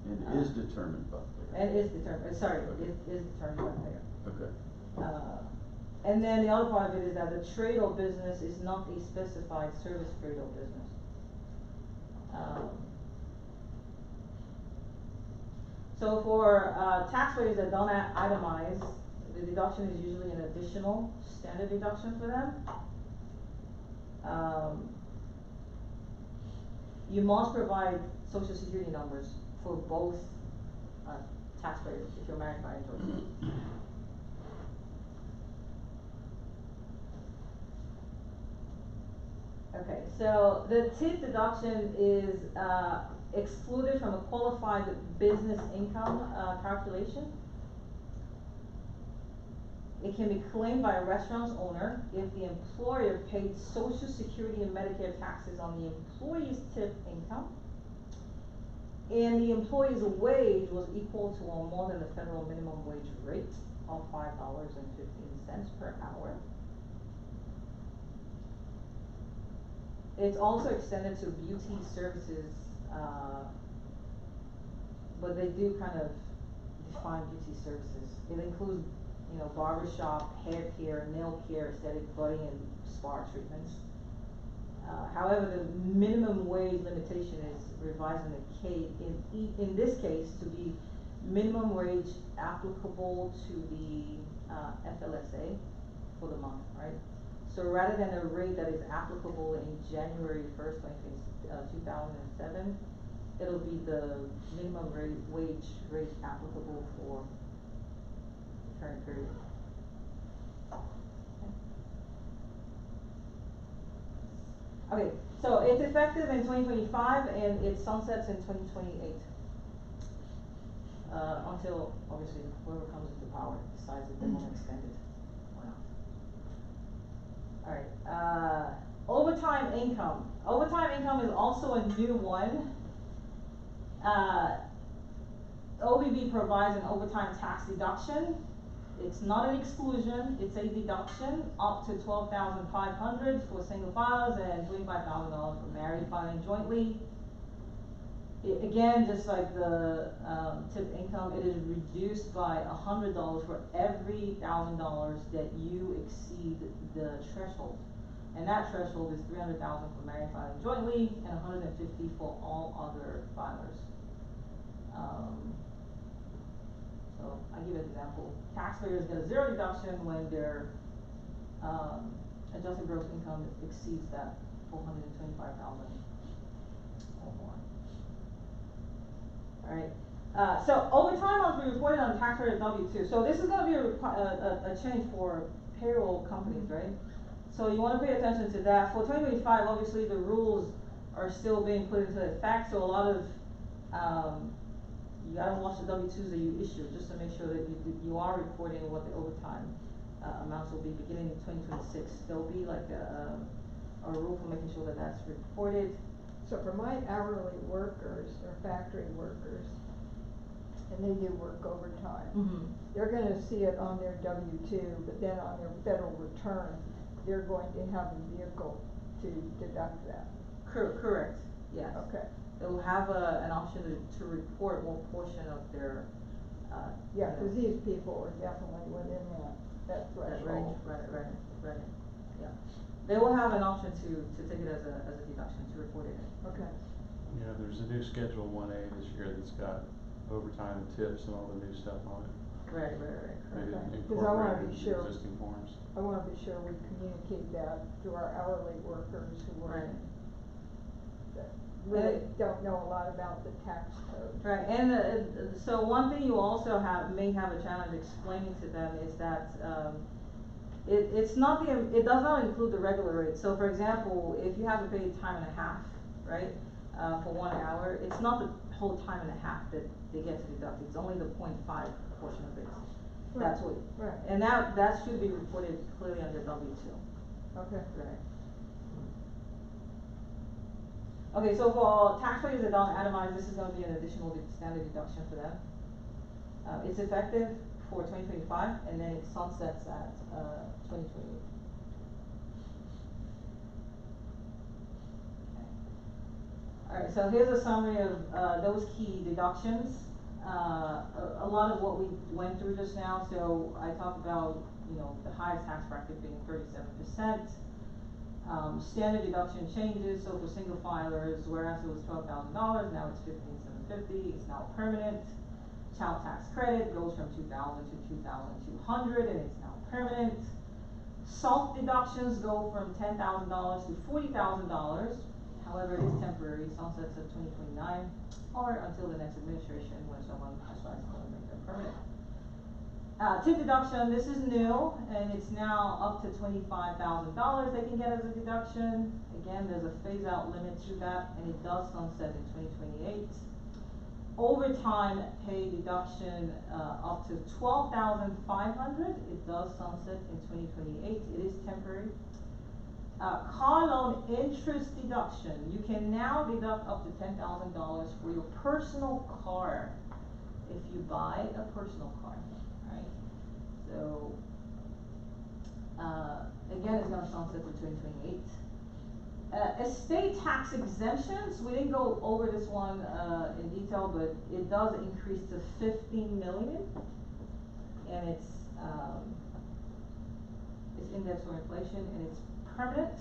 And is determined by the payer. And is determined, sorry, Okay. is determined by the payer. Okay. And then the other part of it is that the trade or business is not a specified service trade or business. So for taxpayers that don't itemize, the deduction is usually an additional standard deduction for them. You must provide social security numbers for both taxpayers if you're married by a joint. Okay, so the tip deduction is excluded from a qualified business income calculation. It can be claimed by a restaurant's owner if the employer paid Social Security and Medicare taxes on the employee's tip income, and the employee's wage was equal to or more than the federal minimum wage rate of $5.15 per hour. It's also extended to beauty services, but they do kind of define beauty services. It includes, barbershop, hair care, nail care, aesthetic, body and spa treatments. However, the minimum wage limitation is revised in this case to be minimum wage applicable to the FLSA for the month, right? So rather than a rate that is applicable in January 1st, 2007, it'll be the minimum wage rate applicable for the current period. Okay, so it's effective in 2025 and it sunsets in 2028. Until obviously whoever comes into power decides that they want to extend it or not. Alright, overtime income. Overtime income is also a new one. OBB provides an overtime tax deduction. It's not an exclusion, it's a deduction up to $12,500 for single filers and $25,000 for married filing jointly. Again, just like the tip income, it is reduced by $100 for every $1,000 that you exceed the threshold. And that threshold is $300,000 for married filing jointly and $150,000 for all other filers. So I give an example. Taxpayers get a zero deduction when their adjusted gross income exceeds that $425,000 or more. All right. So overtime must be reported on taxpayer W-2. So this is going to be a change for payroll companies, right? So you want to pay attention to that. For 2025, obviously the rules are still being put into effect. So a lot of you gotta watch the W-2s that you issue just to make sure that you are reporting what the overtime amounts will be beginning in 2026. There'll be like a rule for making sure that that's reported. So for my hourly workers or factory workers, and they do work overtime, they're gonna see it on their W-2, but then on their federal return, they're going to have a vehicle to deduct that. Correct, yes. Okay. It will have an option to report what portion of their, Yeah, cause these people are definitely within that threshold. Right, yeah. They will have an option to take it as a deduction, to report it. Okay. Yeah, there's a new Schedule 1A this year that's got overtime and tips and all the new stuff on it. Right, They correct. didn't Because I wanna incorporate be it sure, into existing forms. I wanna be sure we communicate that to our hourly workers who are, Right. that really don't know a lot about the tax code. Right, and, so one thing you also may have a challenge explaining to them is that, it's not it does not include the regular rate. So for example, if you have to pay time and a half, right, for 1 hour, it's not the whole time and a half that they get to deduct, it's only the 0.5 portion of it. That's what, Right. and that should be reported clearly under W2. Okay. Right. Okay, so for taxpayers that don't itemize, this is gonna be an additional standard deduction for them. It's effective for 2025, and then it sunsets at, 2028. Alright, so here's a summary of, those key deductions. A lot of what we went through just now, so I talked about, the highest tax bracket being 37%. Standard deduction changes, so for single filers, whereas it was $12,000, now it's $15,750, it's now permanent. Child tax credit goes from $2,000 to $2,200, and it's now permanent. SALT deductions go from $10,000 to $40,000, however, it is temporary, sunsets of 2029, or until the next administration when someone decides to make them permanent. Tip deduction, this is new, and it's now up to $25,000 they can get as a deduction. Again, there's a phase-out limit to that, and it does sunset in 2028. Overtime pay deduction, up to $12,500, it does sunset in 2028, it is temporary. Car loan interest deduction, you can now deduct up to $10,000 for your personal car if you buy a personal car, right? So, again, it's gonna sunset in 2028. Estate tax exemptions, we didn't go over this one, in detail, but it does increase to 15 million. And it's indexed for inflation, and it's permanent.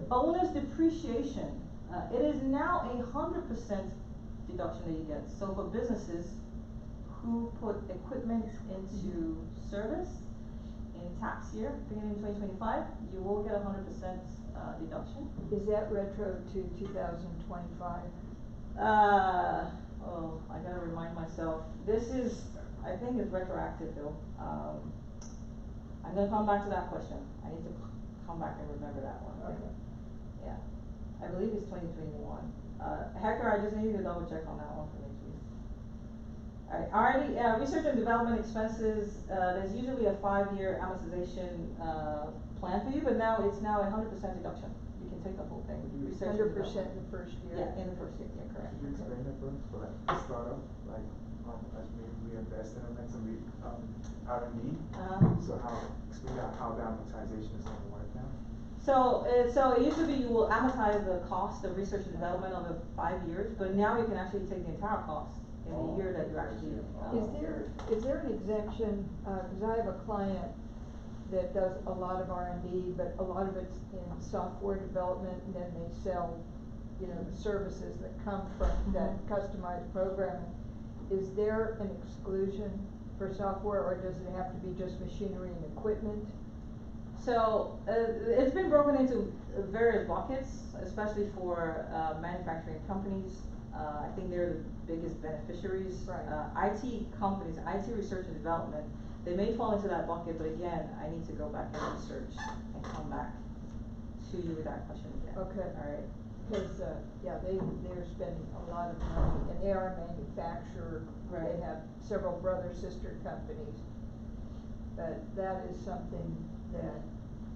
Bonus depreciation, it is now 100% deduction that you get. So for businesses who put equipment into service in tax year, beginning 2025, you will get 100% deduction. Is that retro to 2025? I gotta remind myself, this is, I think it's retroactive though. I'm gonna come back to that question, I need to come back and remember that one. Okay. Yeah, I believe it's 2021. Hector, I just need you to double check on that one for me, please. Alright, research and development expenses, there's usually a 5-year amortization, plan for you, but now it's now 100% deduction. You can take the whole thing. Research and 100% development. in the first year? Yeah, in the first year, yeah, correct. Could you explain that for us, for like a startup, like, as maybe we invest in like some, R&D? So explain how the amortization is gonna work now? So it used to be you will amortize the cost of research and development over 5 years, but now you can actually take the entire cost in the year that you actually. Is there an exemption, cause I have a client that does a lot of R&D, but a lot of it's in software development, and then they sell, the services that come from that customized programming. Is there an exclusion for software, or does it have to be just machinery and equipment? So, it's been broken into various buckets, especially for, manufacturing companies. I think they're the biggest beneficiaries. Right. IT companies, IT research and development, they may fall into that bucket, but again, I need to go back and research and come back to you with that question again. Okay. Alright. Cause, they're spending a lot of money, and they are a manufacturer. Right. They have several brother, sister companies. But that is something that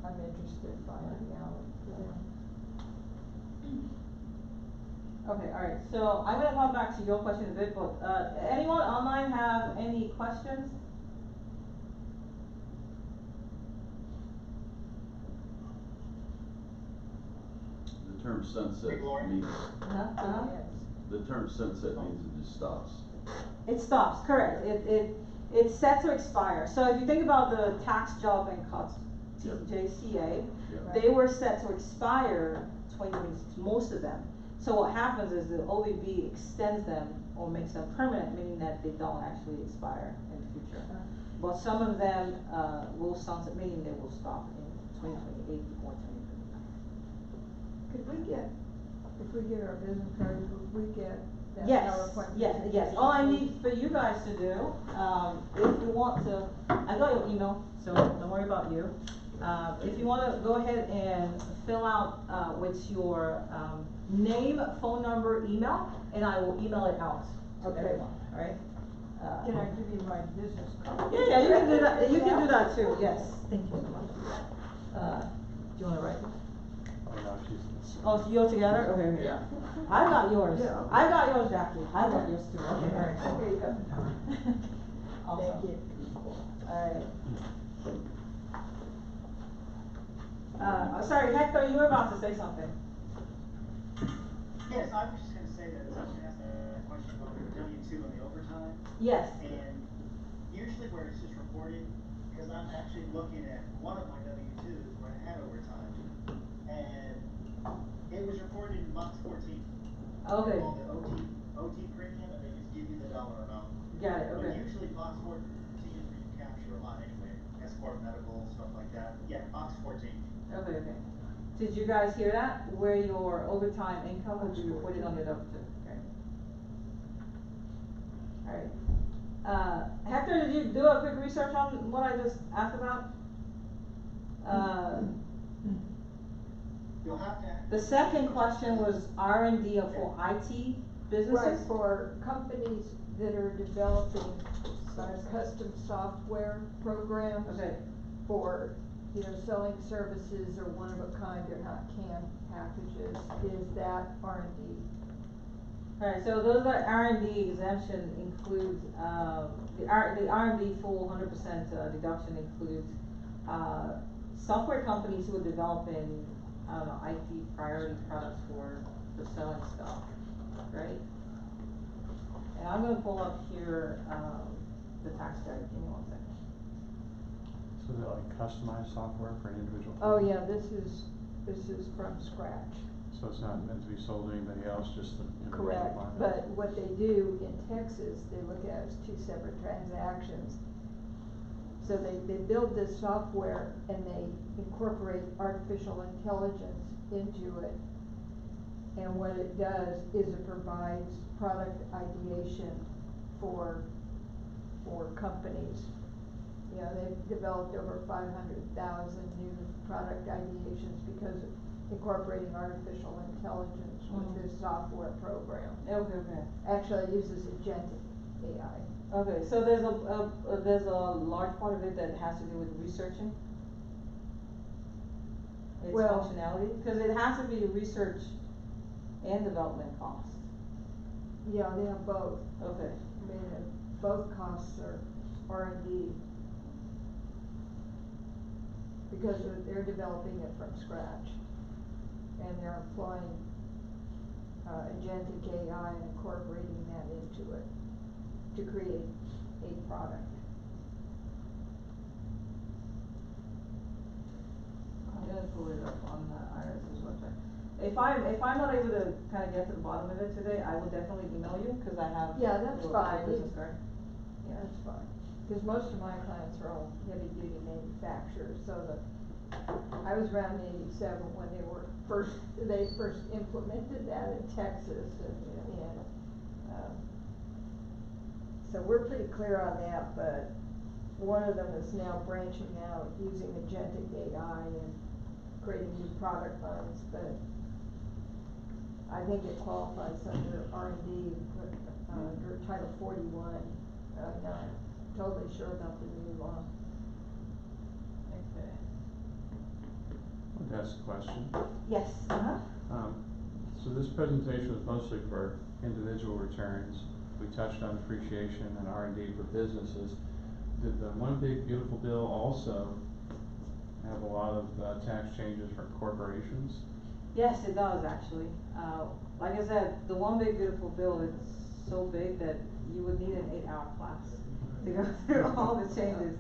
I'm interested in finding out for them. Okay, alright, so I'm gonna come back to your question in a bit, but, anyone online have any questions? The term sunset Hey, Gloria. means, Yes. the term sunset means it just stops. It stops, correct, it's set to expire, so if you think about the tax job and cuts, Yep. TJCA, Yep. they were set to expire 2026, most of them. So what happens is the OBB extends them or makes them permanent, meaning that they don't actually expire in the future. But some of them, will sunset, meaning they will stop in 2028 or 2029. Could we get, if we get our business cards, would we get that Yes, PowerPoint? yes, presentation? all I need for you guys to do, if you want to, I got your email, so don't worry about you. If you wanna go ahead and fill out, with your, name, phone number, email, and I will email it out to Okay. everyone, alright? Can I give you my business card? Yeah, you can do that, you can do that too, yes, thank you so much. Do you wanna write? Oh, no, she's. Oh, so you're together? Okay, okay. Yeah. I got yours. Yeah. I got yours, Jackie. I got yours too. Okay, alright. Here you go. Awesome. Thank you. Alright. Sorry, Hector, you were about to say something. Yes, I was just gonna say that someone asked a question about the W-2 and the overtime. Yes. And usually where it's just reported, because I'm actually looking at one of my W-2s where I had overtime, and it was reported in box 14. Okay. All the OT premium, and they just give you the dollar amount. Got it, okay. But usually box 14 is where you capture a lot anyway, escort medical, stuff like that. Yeah, box 14. Okay, okay. Did you guys hear that? Where your overtime income will be reported on your W-2, okay? Alright. Hector, did you do a quick research on what I just asked about? You'll have to. The second question was R&D for IT businesses? Right, for companies that are developing custom software programs. Okay. For, you know, selling services or one of a kind, they're not canned packages, is that R&D? Alright, so those are R&D exemption includes, the R&D full 100% deduction includes, software companies who are developing, I don't know, IT priority products for selling stuff, right? And I'm gonna pull up here, the tax guide, give me 1 second. So is it like customized software for an individual? Oh, company? yeah, this is from scratch. So it's not meant to be sold to anybody else, just the individual Correct, client? but what they do in Texas, they look at it as two separate transactions. So they build this software and they incorporate artificial intelligence into it. And what it does is it provides product ideation for companies. You know, they've developed over 500,000 new product ideations because of incorporating artificial intelligence with this software program. Okay, okay. Actually, it uses agentic AI. Okay, so there's a large part of it that has to do with researching? Its Well- functionality, cause it has to be research and development cost. Yeah, they have both. Okay. I mean, both costs are R&D. Because they're developing it from scratch. And they're employing, agentic AI and incorporating that into it to create a product. I'm gonna pull it up on the IRS's website. If I'm not able to kinda get to the bottom of it today, I will definitely email you, cause I have. Yeah, that's your fine. business card. Yeah, that's fine. Cause most of my clients are all heavy duty manufacturers, so I was around in '87 when they first implemented that in Texas and so we're pretty clear on that, but one of them is now branching out using agentic AI and creating new product lines, but I think it qualifies under R&D, under Title 41, not totally sure about the new law. Okay. I want to ask a question. Yes, So this presentation was mostly for individual returns. We touched on depreciation and R&D for businesses. Did the One Big Beautiful Bill also have a lot of tax changes for corporations? Yes, it does actually. Like I said, the One Big Beautiful Bill is so big that you would need an 8-hour class to go through all the changes.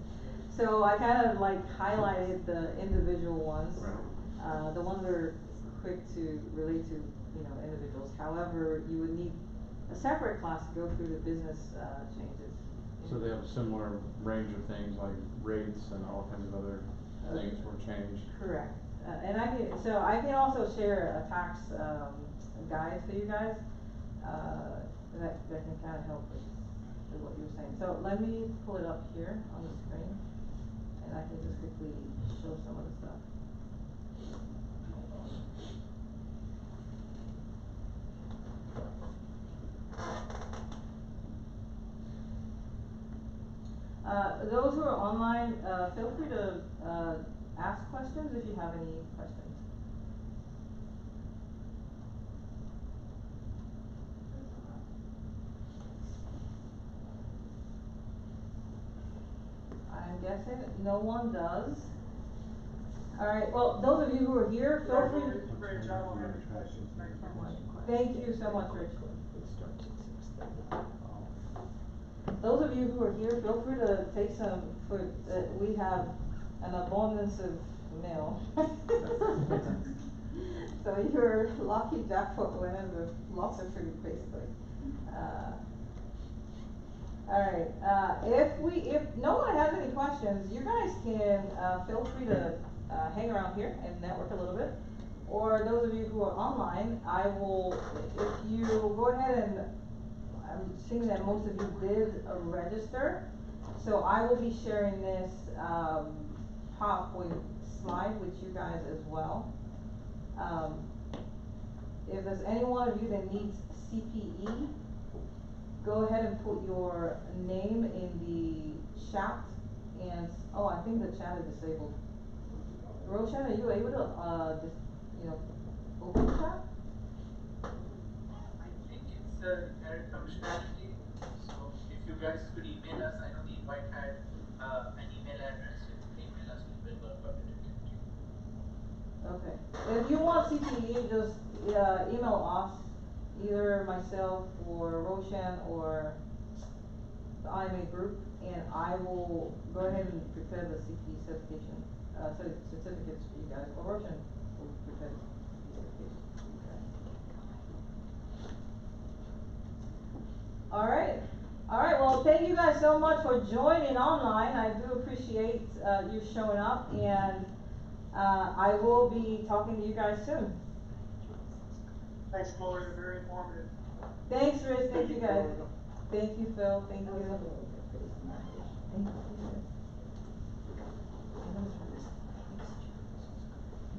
So I kind of like highlighted the individual ones, Right. the ones that are quick to relate to, individuals. However, you would need a separate class to go through the business, changes. So they have a similar range of things like rates and all kinds of other things were changed. Correct. And I can also share a tax, guide for you guys, that can kind of help with what you were saying. So let me pull it up here on the screen, and I can just quickly show some of the stuff. Those who are online, feel free to ask questions if you have any questions. I'm guessing no one does. Alright, well, those of you who are here, feel free to. Great job on that question. Thank you so much, Rich. Those of you who are here, feel free to take some food. We have an abundance of mail. So you're lucky jackpot winner with lots of food, basically. Alright, if no one has any questions, you guys can, feel free to, hang around here and network a little bit. Or those of you who are online, if you go ahead and, I'm assuming that most of you did register, so I will be sharing this, PowerPoint slide with you guys as well. If there's any one of you that needs CPE, go ahead and put your name in the chat, and, I think the chat is disabled. Roshan, are you able to, open the chat? I think it's a direct functionality, so if you guys could email us, I know the invite had an email address, if you could email us, we will work on it. Okay, if you want CPE, just, email us, either myself or Roshan or the IMA group, and I will go ahead and prepare the CPE certification, certificates for you guys, or Roshan will prepare the CPE certifications for you guys. Alright, well, thank you guys so much for joining online. I do appreciate, you showing up, and, I will be talking to you guys soon. Thanks, Gloria, very informative. Thanks, Rich, thank you guys. Thank you, Phil, thank you.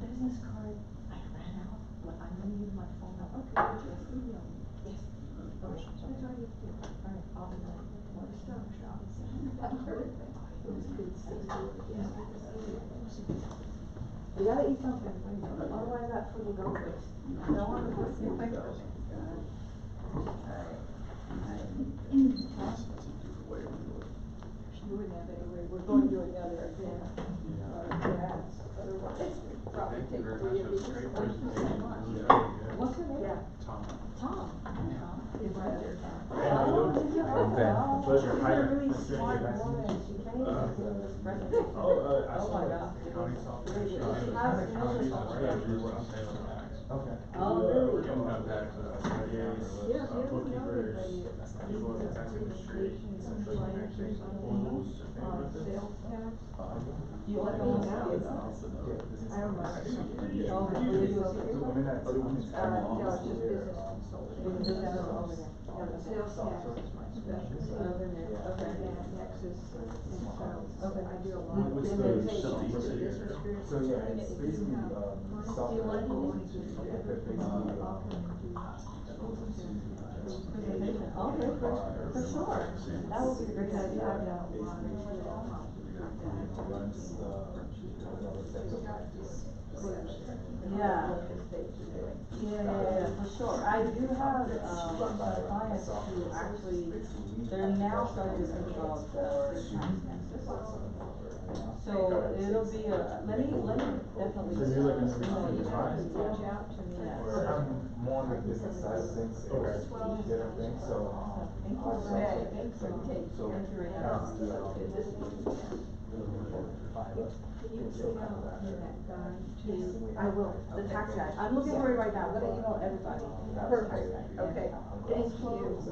Business card, I ran out, but I'm gonna use my phone. Okay. Yes. Yes. Okay. Alright, I'll be back. What a stop shop. You gotta eat something, otherwise that food will go to waste. You don't want to put your finger. Alright. Doing that anyway, we're going to do another again, grants, otherwise we'd probably Thank take you very 3 much, of that was these. a great presentation. What's your name? Yeah. Tom. Tom. His brother. Pleasure. She's Hi. a really Nice to meet you. smart Nice to meet woman, you. she came to do this presentation. I Oh saw my it. God. County software. She has County initial software. software. Okay. Oh, really? Income tax, Yeah, bookkeepers, people in the tax industry, Sales tax. You Let want me to know. business I don't know. consulting. Oh, Do you you do do a a secret? No, it's No, it's just business consulting. Business consulting. Yeah, the sales tax is my specialty. Okay. And Nexus and sales. Okay. I do a lot of What's the presentations for sales? business groups. So yeah, it's basically, software. Do you want to do Yeah, basically, I'll come and do Presentation, okay, for sure, that would be a great Because idea. I've done a lot of runs the Yeah. Yeah, for sure. I do have, some clients who actually, they're now starting to think about, six times Nexus. So it'll be let me definitely. So you're like an reach out to me. Yeah. I'm more on the business side of things, in regards to different things, so. Thank you. Okay, thanks. So, Thank you, Renee. the Can you email me that guy too? I will, the tax guide, I'm looking for it right now, I'm gonna email everybody. Perfect, okay, thank you.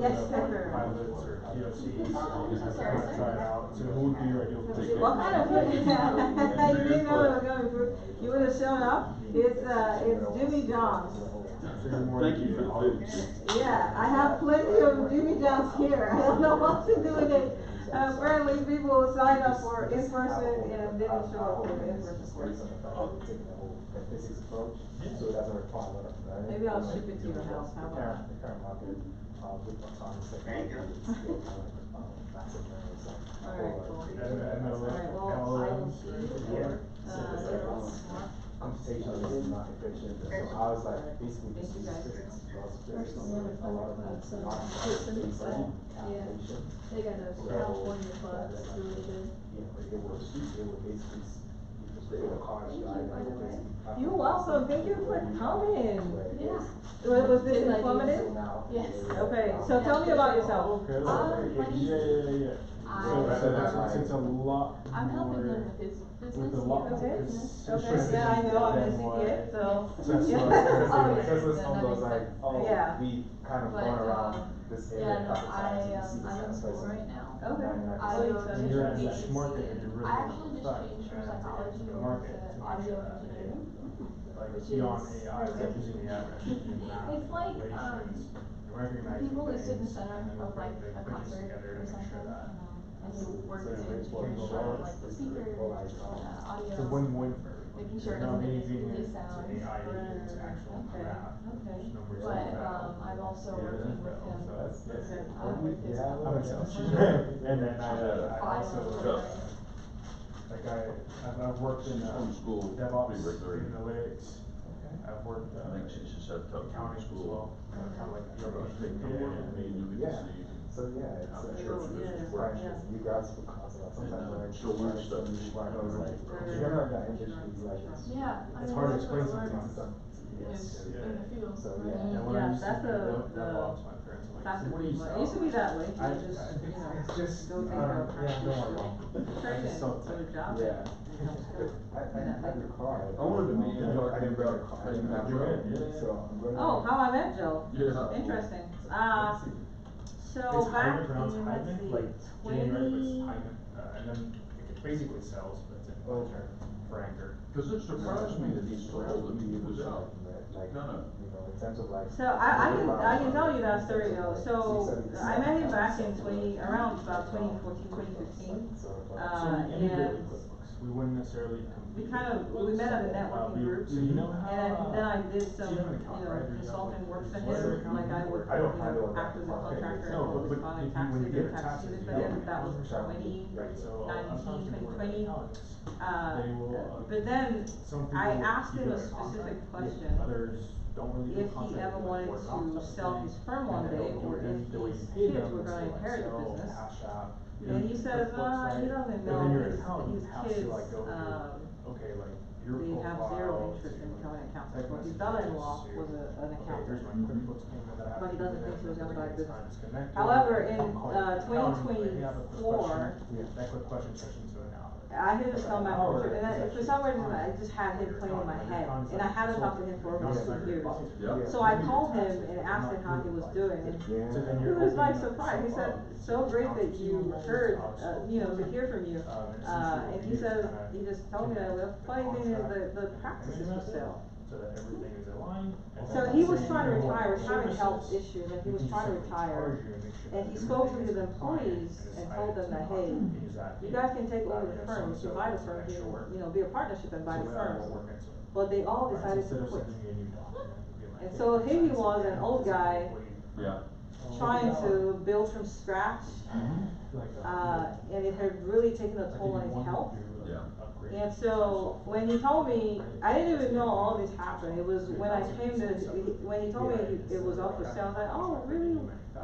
Yes, Senator. Pilots or POCs, you just have to try it out, so who would be your ideal person? What kind of food? You didn't know it was going to, you would have shown up, it's Jimmy John's. So you're more Thank you for the food. Yeah, I have plenty of Jimmy John's here, I don't know what to do with it. Apparently people sign up for in-person and didn't show up for the in-person course. Physics approach, so it doesn't require a lot of learning. Maybe I'll ship it to your house, how about The current market, with autonomous There you go. massive learning, so. Alright, cool. And Alright, well, I will see you Yeah. later. Tomorrow. Computational is not efficient, so I was like, basically Thank just you, use guys. physics, There's some other a lot of clubs, that, not Citizens based Club. on calculation. They got a California club that's really good. You know, it would basically, you just put a car drive, By the way. You're welcome, thank you for coming. Yeah. Was this Good idea. informative? Yes. Okay, so tell me about yourself. Okay, my name's- yeah. So it's a lot I'm helping more- them with his business. with a he lot has a more business. Okay, yeah, I know, I'm a Than CPA, what- so. So that's what I was Oh, gonna yeah. say, because Yeah, some that goes makes like, sense. oh, Yeah. we kind of But, going around this area Yeah, a no, couple times, and you see I'm in this school kind of right now. Okay. I So go you to And you're in that HBCU. market and you're really I actually just stuck changed from in psychology the over market to to audio make sure that engineering. like Which beyond is AI, it's like using the average, using math, It's like, relations, recognizing people who sit in the things, center and then of like putting a the bridges concert together or to make sure something, that and who works So in it's taking more care of like like the it's speakers, polarized. it's a audio, win-win for everybody. making sure You're not everything is making really it sound. to AI, it's actual Okay, math, okay. there's numbers But, like that. I'm also working with him. So that's Okay. I'm with his Yeah, How company. much else? Yeah. And then I Files also, or like I've worked in Homeschool, DevOps, pretty regular. analytics, I've worked I think she should set up accounting as school. well, kind of like. Take the work with me, and we can Yeah. see. So yeah, it's How the it's church it's business quite works. interesting. You guys will cause a lot. Sometimes And, like she'll learn stuff. Where I know it's like, you never know that industry, like it's. Yeah, I It's mean, hard to that's explain what I learned sometimes. is Yeah. in the field, So, right? yeah. And when Yeah, I used to that's do the DevOps, my parents were like, That's so the what do you one. sell? It used to be that way, you I just, you know, It's just, go take I care don't, of yeah, I don't want to. training, just saw go to tech. job. Yeah. and help school. I had a car. I wanted to meet you, I didn't bring a talk car. about I didn't have a Joe. car. Yeah. So I'm gonna. Oh, how I met Joe. Yeah. Interesting. So It's back Hyman, pronounced in, Hyman, let's see, like Jane, right, but it's 20, Hyman, and then it basically sells, but it's in Belgium for Anchor. Cause it surprised me that he sold it, he was out. Like, No, no. you know, in terms of like. so I can tell you that story though. So I met him back in around about 2014, 2015. So we integrated And QuickBooks, we wouldn't necessarily we compete. we met at a networking group. So you know how, And then I did some, so you have an account, right? Or you have consulting work for what's their him, account? like I would, I don't handle that act as a part. contractor, No, and but respond if to you, when you taxes, get tax taxes, season you for have them, an that was accountant. 2019, Right, so I'm talking to one of the 2020. accountants. They will, But then some people I asked keep him it a as specific contract, question, others don't really do if he contract, ever they wanted work to off type of sell thing. his firm And one then day, they'll or do it if the way his you pay kids them, were so gonna like inherit the Zelle, business. Cash App, And he says, QuickBooks, right? he doesn't But know, then your his accountant has kids, to like go through, okay, like your they have profile zero to, interest in becoming an accountant. text Well, his messages daughter-in-law to, was an okay, accountant. here's my QuickBooks payment that I have But he to do doesn't think he was there, gonna buy it's business. not disconnected. However, in, I'll call your accountant, but hey, I have a quick 2024, question. That quick question turns into an hour. I hear this come back and Hour forth, and is for actually some reason, time I just had him for playing in your my accountant. head, Your and I haven't talked to him for consultant, almost 2 years. Yeah. So I called him and asked him how he was doing, and Yeah. So then he you're was like opening surprised, he said, yourself up so great that to you heard, options, you know, to hear from you. and And he you says, kinda he just told me that, the funny thing is the practice is for sale. so that everything is aligned. And So then he at the was same trying to time, retire, was what having health services issues, and he we was can trying to simply retire. charge you and make sure And that he spoke to everything his is compliant employees and and is told them that, hey, use that you fee. guys can take over You the know, firm, you so can buy the it's firm, extra you work. know, be a partnership and buy So the that firm. will work into it. But they all Right, decided instead to of quit. sending you a new document, be like, And hey, so here he sign was, this an again, old this is guy, what you- Yeah. trying to build from scratch, Like, and it had really taken a like toll if on you his wanted to health. do, like, Yeah. upgrade And some so, when he told me, I didn't even know all this happened, it was when I came to, when he told me it was up for sale, I was like, oh, really?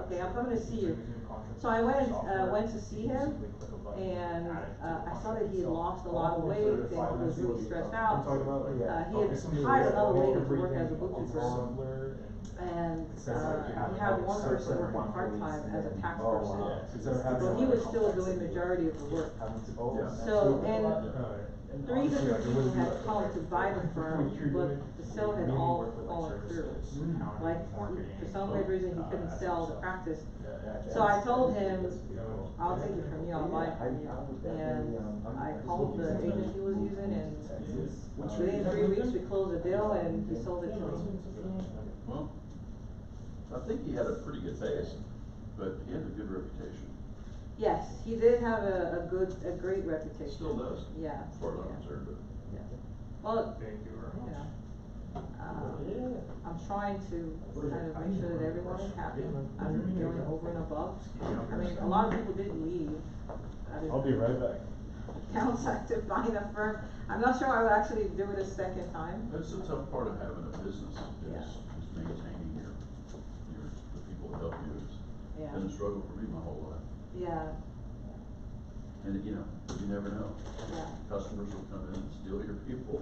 Okay, I'm coming to see you. contract. So I went software, went to see you him, simply click a button and add it to the I saw contract that he had itself. lost a lot of Oh, weight, and certified, he I was see really what you're stressed talking- out. I'm talking about, yeah. He had Okay, so hired yeah, another lady to work everything as a on bookkeeper, Simpler and It says like you have he had like one person separate working employees part-time and as a then- tax oh, person. wow. Yeah. Instead of having But all he that was still doing complexity of majority of the work. having to- Oh, yeah. So, and And three honestly, different like, it people wouldn't be had like come the to right- buy the firm, What you're but doing, the sale we had mainly all work with, like, fallen through. services, Mm. accounting, Like, marketing, for some weird reason, he couldn't that sell sort the of stuff. practice. Yeah, So I told that's- him, that's beautiful. I'll take it from you, I'll buy it from you. I would And definitely, I just called looking the at agent that. he was using, and What's within your- 3 weeks, we closed the deal, and he sold it to me. Well, I think he had a pretty good taste, but he had a good reputation. Yes, he did have a great reputation. Still does. Yeah. As far as I'm yeah, concerned, but. yeah. Well, Thank you very you much. know, I'm trying to kind of make sure that everyone is happy. I'm going over and above. I mean, a lot of people didn't leave. I'll be right back. Downside to buying a firm. I'm not sure I would actually do it a second time. That's the tough part of having a business Yeah. is maintaining the people that help you. It's Yeah. been a struggle for me my whole life. Yeah, And you never know. yeah. Customers will come in and steal your people.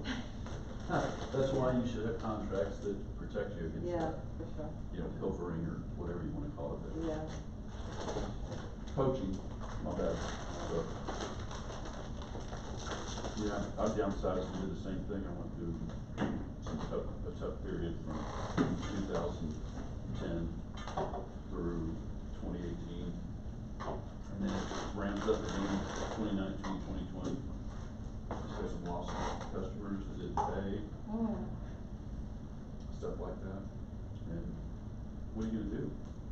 That's why you should have contracts that protect you against Yeah, that. for sure. Pilfering or whatever you wanna call it. but Yeah. Poaching, my bad. So, yeah, I downsized and did the same thing. I went through a tough period from 2010 through 2018. And then it ramped up again 2019, 2020. Just had some lost customers that didn't pay, stuff like that. And what are you gonna do?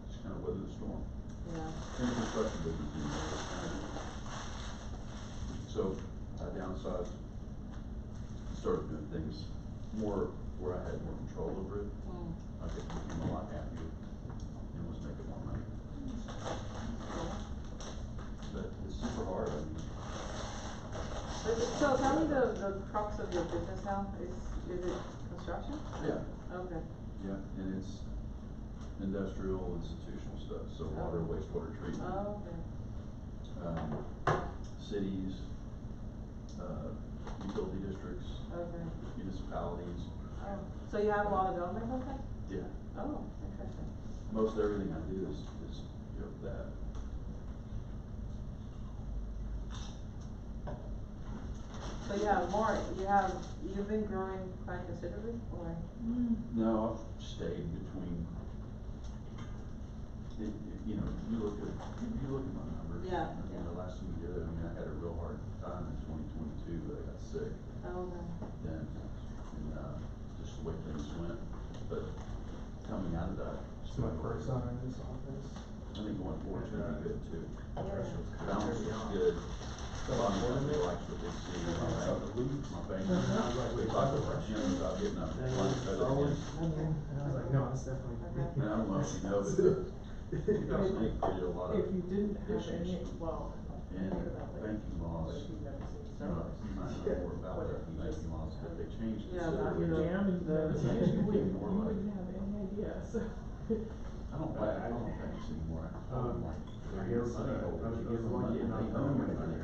Just kind of weather the storm. Yeah. In the construction business, So I downsized, started doing things more where I had more control over it. I became a lot happier and was making more money. But it's super hard, I mean. So tell me the crux of your business now, is it construction? Yeah, Okay. yeah, and it's industrial, institutional stuff, so water, wastewater treatment. Oh, okay. Cities, utility districts, Okay. municipalities. Oh, so you have a lot of government contracts? Yeah, Oh, interesting. most everything I do is that. So you've been growing quite considerably, or? No, I've stayed between, you look at my numbers. Yeah, Last time we did it, I had a real hard time in 2022, but I got sick. Oh, okay. Then, just the way things went, but coming out of that. It's my first time in this office. I think going forward is gonna be good too. Yeah. Balance is good. A lot of company likes what they see. My bank, we talked about Jim about getting a lunch better than. I was like, no, it's definitely. And I don't know if you know, but 2008 created a lot of If you didn't have issues. any, well, And banking laws, you might know more about that, banking laws, but they changed Yeah, considerably. jam and It's you actually wouldn't, more you like, wouldn't have any idea, so. I don't banks anymore. I call them like, they're your Yes, money I holders, you was give them money and they own your money.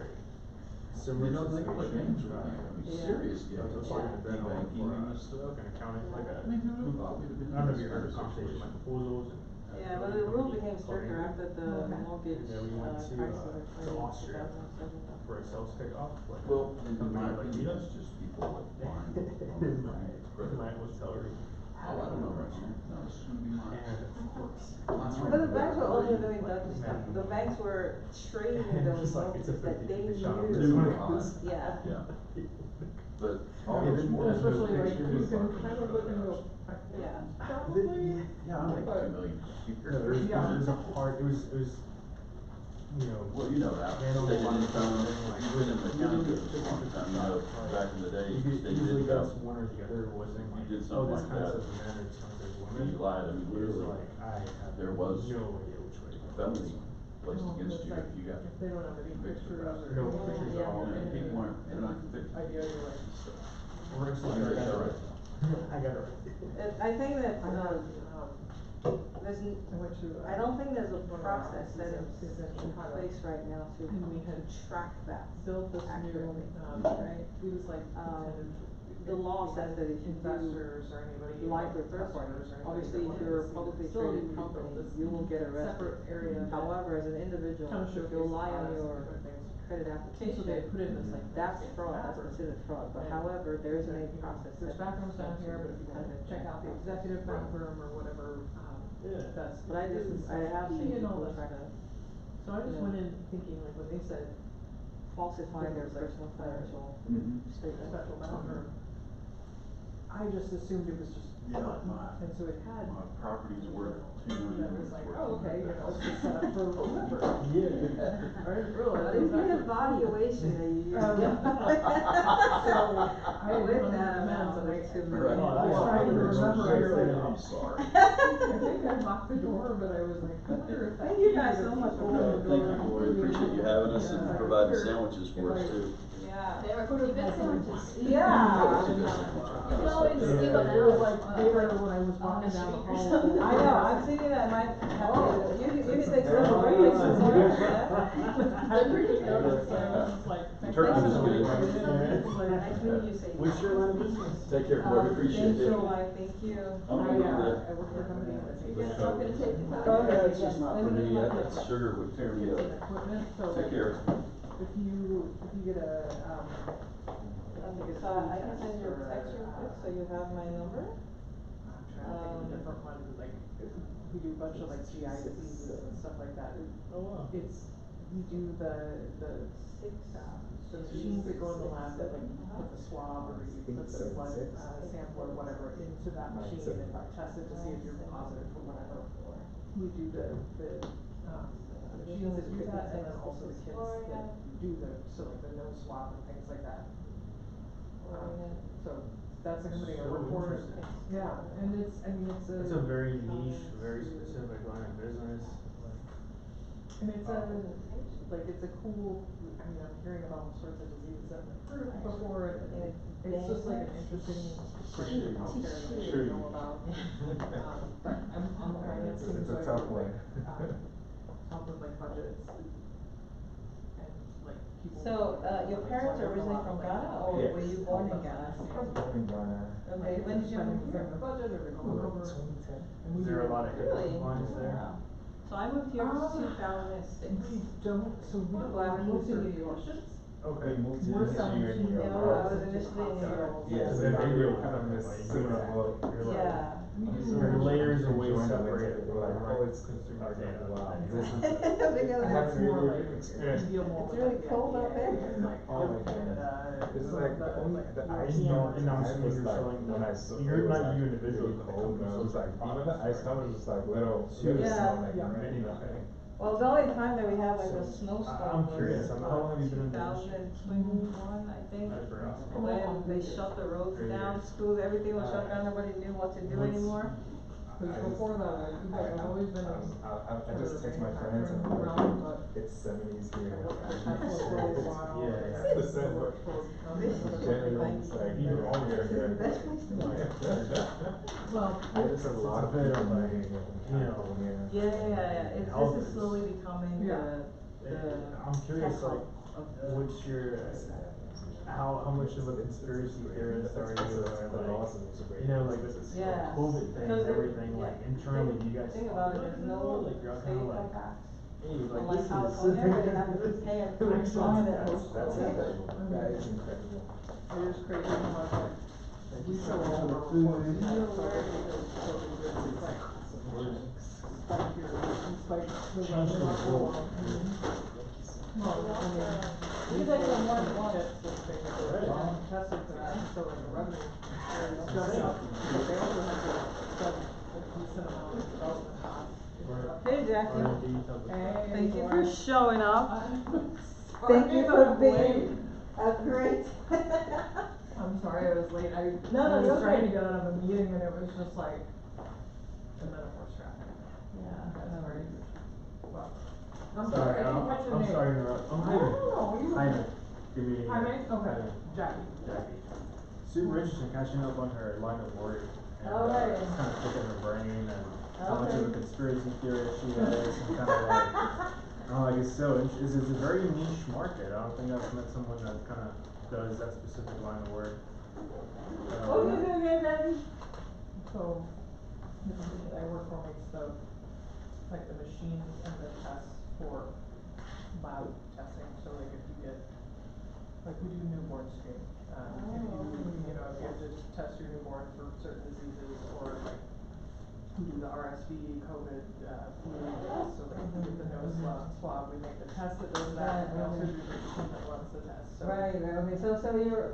Similar You know, they play games with situation. you, I mean, Yeah. serious I was games. talking to Ben on E-banking for, and stuff. An accounting, like I mean, who thought we'd have been I don't know if in you heard the this kind of conversation, like situation? proposals and. Yeah, but the rules became stricter after the Okay. mortgage, Yeah, we went to, crisis to in Austria 2007. for a sales kickoff, like. Well, in my company like opinion, Vita. it's just people like lying on their credit. Mine was Celery. Oh, I don't know right here. No, this is gonna be mine. And of course. But the banks were only doing Dutch stuff, the banks were trading those Just like, it's a mortgages that they 50-50 shot. knew. There's one Yeah. Yeah. But all Yeah, those then mortgages. Especially like, pictures you of can our kind of look and go, Yeah. probably. Yeah, I make 2 million. No, it was a hard, it was, you know. Well, you know that, Man on stated the line. income, you've been in the county business a long time, you know, back in the day, You stated usually got income. one or the other, it wasn't You like, did oh, something this like kind of that. says a man or this kind of says woman. You lied, I mean, It was literally, like, I have there was no idea which way to go. felony placed No, against it's you like, if you got if they don't have any convicted pictures about or. it. No anything, pictures yeah, at all. Yeah, and- people aren't, they're not convicted. Idea, you're like. We're actually, You I got got that it right. I got it right. I think that, I got it, that there's, I went to, I don't think there's a one of our process that offices is in in Chicago. place right now to And we had track that built this new, accurately. right, it was like Um, intended. the law says that if you do investors or anybody. like or third parties, customers or anybody obviously that if wanted you're a to see the publicly facility, traded we built company, this you will get arrested. separate area that However, as an individual, kind of if showcased you lie on products and your different things. credit And so application, they put in this like. that's fraud, that's considered fraud, but And however, there isn't said, a you know, process. There's that bathrooms down here, but if you wanna says check out the executive bathroom or whatever, Yeah. that's. But I this do, is I have seen key and all people that try stuff. to So I just Yeah. went in thinking like when they said falsify their It's like, personal financial Mhm. statement. special bathroom, I just assumed it was just Yeah, one, my- and so it had. My property's worth And I 200. was like, oh, okay, you know, it's just set up for a member. Yeah. I didn't realize. What is that the was- evaluation that you use? So, I With went that to the men's amount, and way I too I many. Right. was trying to remember, I was like, I'm sorry. I think I locked the door, but I was like, I wonder if that. Thank you key guys would so much keep for opening coming. the Thank door. you, Lori, appreciate you having us and Yeah. providing Sure. sandwiches for us If I- too. Yeah. They were pretty good sandwiches. Yeah. You can always Yeah. steal them It was like out. later when I was on walking the down the street or hall. something. I know, I'm thinking that might have Oh. to, you can take some breaks or something, yeah? They're pretty good. So I was just like, thank Turkey you. is good. It's like- Nice meeting you, Sadie. What's your line of business? Take care, Lori, appreciate Thank you, it. Mike, thank you. I'm I, gonna go there. I work for a company that You makes guys not gonna take the time? Go ahead. It's just not for me, that sugar would tear me up. equipment, so Take like, care. if you get a, Okay, so I can send you a text real quick, so you have my number. I'm trying to think of a different one, like, if we do a bunch of like GI diseases and stuff like that. Oh, wow. It's, we do the machines that go in the lab that like you put the swab or you put the blood sample or whatever into that machine and test it to see if you're positive for whatever. We do the machines that do that and then also the kits that do so like the nose swab and things like that. So that's a company I So work for. interesting. Yeah, and it's, I mean, it's It's a very niche, very specific line of business. and it's like, it's a cool, I mean, I'm hearing about all sorts of diseases that have been approved before, and it's just like an interesting branch of healthcare that I didn't know about. But I'm on the finance team, It's so a I tough do like, one. help with like budgets and like people. So, your parents are originally from Ghana, or Yes. were you born in Ghana? I was born in Ghana. Okay, when did you move here? The budget or they're going over. 2010. And we Is there a do- lot of Really? compliance there? Wow. So I moved here in 2006. We don't, so we Well, don't, I we moved to moved New York. Okay. We're selling You're in New York. No, I was initially in New York. Yeah, so then maybe we'll kind of miss similar boat. Yeah. Your layers are way Joined the separated. winter, we're like, oh, it's consumer data, wow, this is. Because I haven't More really like, experienced. you deal more It's with really like the cold up FDA there. and like Oh my Canada. This is some like of the only, the like, ice And storm and I'm I assuming was you're like, selling when I the- saw you're it was not like you individually, really but the cold, and I was company's like, selling even the products, ice storm was just like little, So it yeah. smelled like Yeah. really Yeah. nothing. Well, the only time that we had like a So, snowstorm I'm curious, was how long have you been in the industry? 2021, I think. I forgot. When they shut the roads 3 down, years. schools, everything was shut down, nobody knew what to do What's- anymore. Cause before that, like, you guys have always been. I just text my friends and I'm Realm, like, but it's 70s here. I worked for Tesla for a while. Yeah, yeah. It's December. January, it's like, You all always year are here. the best place to be. Well, There's a lot of bit people of like, moving you know, Yeah, it's, this is slowly becoming Yeah. I'm curious, tech like, hub of the. what's your, how much of a conspiracy theorist are you, or like, you know, like this Yeah. COVID thing, Because everything, yeah, like internally, do you guys? Think about it, there's no like, you're state kind of income like, tax. hey, like Unlike this California, where they have to is. pay a tax on it. That's incredible. That is incredible. it is crazy how much like, we show all of our reports and have covered because COVID is like, spike your, spike the revenue level. Well, I mean, You guys are more than one. kits and things that are tested for that, so like the revenue is just up. But they also have to spend a decent amount of development costs. Hey Jackie, R&D type of stuff. thank you for showing up. Sorry Thank you that for I'm being late. a great. I'm sorry I was late, I No, you're was trying to okay. get out of a meeting and it was just like the metaphor's traffic. Yeah, That's no right. worries. Well, I'm sorry, I didn't catch your I'm name. sorry to interrupt. I'm No, Jaime. you. Jaime. Good meeting you. Jaime? Okay, Jaime. Jackie. Jackie. Super interesting catching up on her line of work. And, Oh, right. just kind of picking her brain and how much of a Okay. conspiracy theorist she is, and kind of like, it's so, it's a very niche market. I don't think I've met someone that kind of does that specific line of work. What do you do again, Debbie? So, the company that I work for makes like the machines and the tests for lab testing, so like if you get, like we do newborn screen. If you know, if you have to test your newborn for certain diseases, or like, we do the RSV, COVID, flu test, so like we get the nose swab, we make the test that does that, and we also do the machine that runs the test, so. Right, okay, so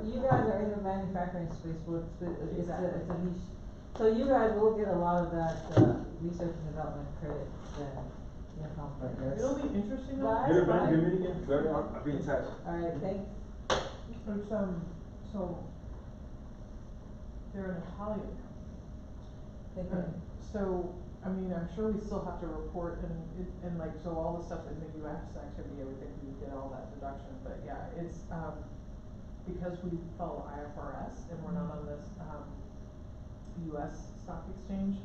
you guys are in the manufacturing space, where it's a niche. So you guys will get a lot of that, research and development credit then, in your company. Okay. It'll be interesting though. Guys, Good, bye. good meeting again, very, I'll be in touch. Alright, thanks. It's, so, they're an Italian company. Okay. So, I mean, I'm sure we still have to report and like, so all the stuff in the US activity, I would think we would get all that deduction, but yeah, it's, because we follow IFRS and we're not on this, US stock exchange,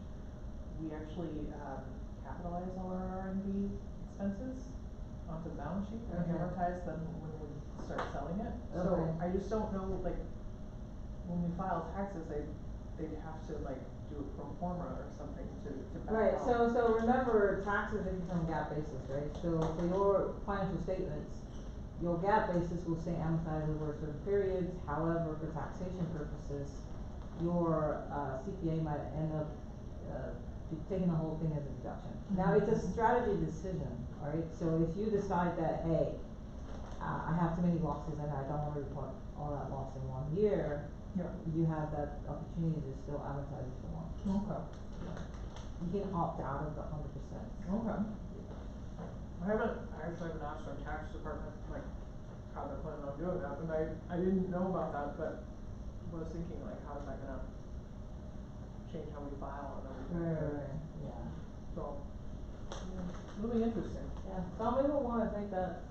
we actually, capitalize all our R&D expenses onto the balance sheet and Okay. amortize them when we start selling it. Okay. So I just don't know, like, when we file taxes, they'd have to like do a pro forma or something to back Right, out. so remember, taxes are on GAAP basis, right? So for your financial statements, your GAAP basis will say amortized over certain periods, however, for taxation purposes, your, CPA might end up, taking the whole thing as a deduction. Now, it's a strategy decision, alright? So if you decide that, hey, I have too many losses and I don't wanna report all that loss in 1 year, Yeah. you have that opportunity to still amortize if you want. Okay. You can opt out of the 100%. Okay. I actually haven't asked our tax department, like, how they're planning on doing that, but I didn't know about that, but was thinking like, how's that gonna change how we file and everything. Right, yeah. So, yeah, it'll be interesting. Yeah, some people wanna take that,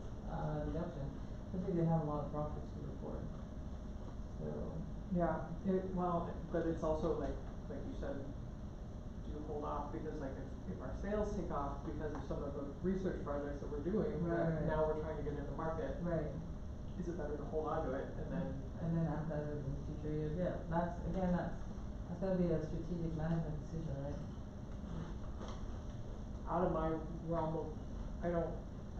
deduction, especially if they have a lot of profits to report. So, Yeah, but it's also like you said, do you hold off, because like if our sales take off because of some of the research projects that we're doing, Right. now we're trying to get in the market. right, Is it better to hold on to it and then? amortize it in future years, yeah, that's gonna be a strategic management decision, right? Out of my realm of, I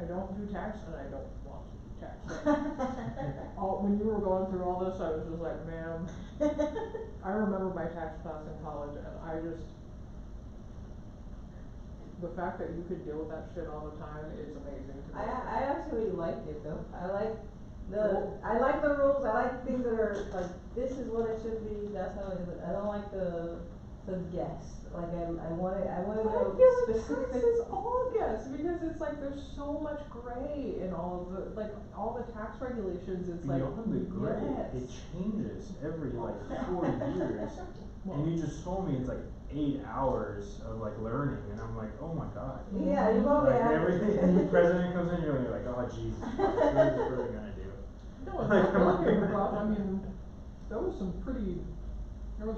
don't do tax and I don't want to do tax. When you were going through all this, I was just like, man, I remember my tax class in college and the fact that you could deal with that shit all the time is amazing to me. I actually like it though, I like the rules, I like things that are like, this is what it should be, that's how it is, I don't like the guess, like I wanna But I know feel like specific. tax is all guess, because it's like there's so much gray in all of all the tax regulations, it's like. Beyond the gray, yes. it changes every like 4 years. And you just told me it's like 8 hours of like learning, and I'm like, oh my god. Yeah, you probably Like have. everything, and the president comes in, you're like, oh Jesus Christ, what is this really gonna do? No, and Like, come on. I mean, there was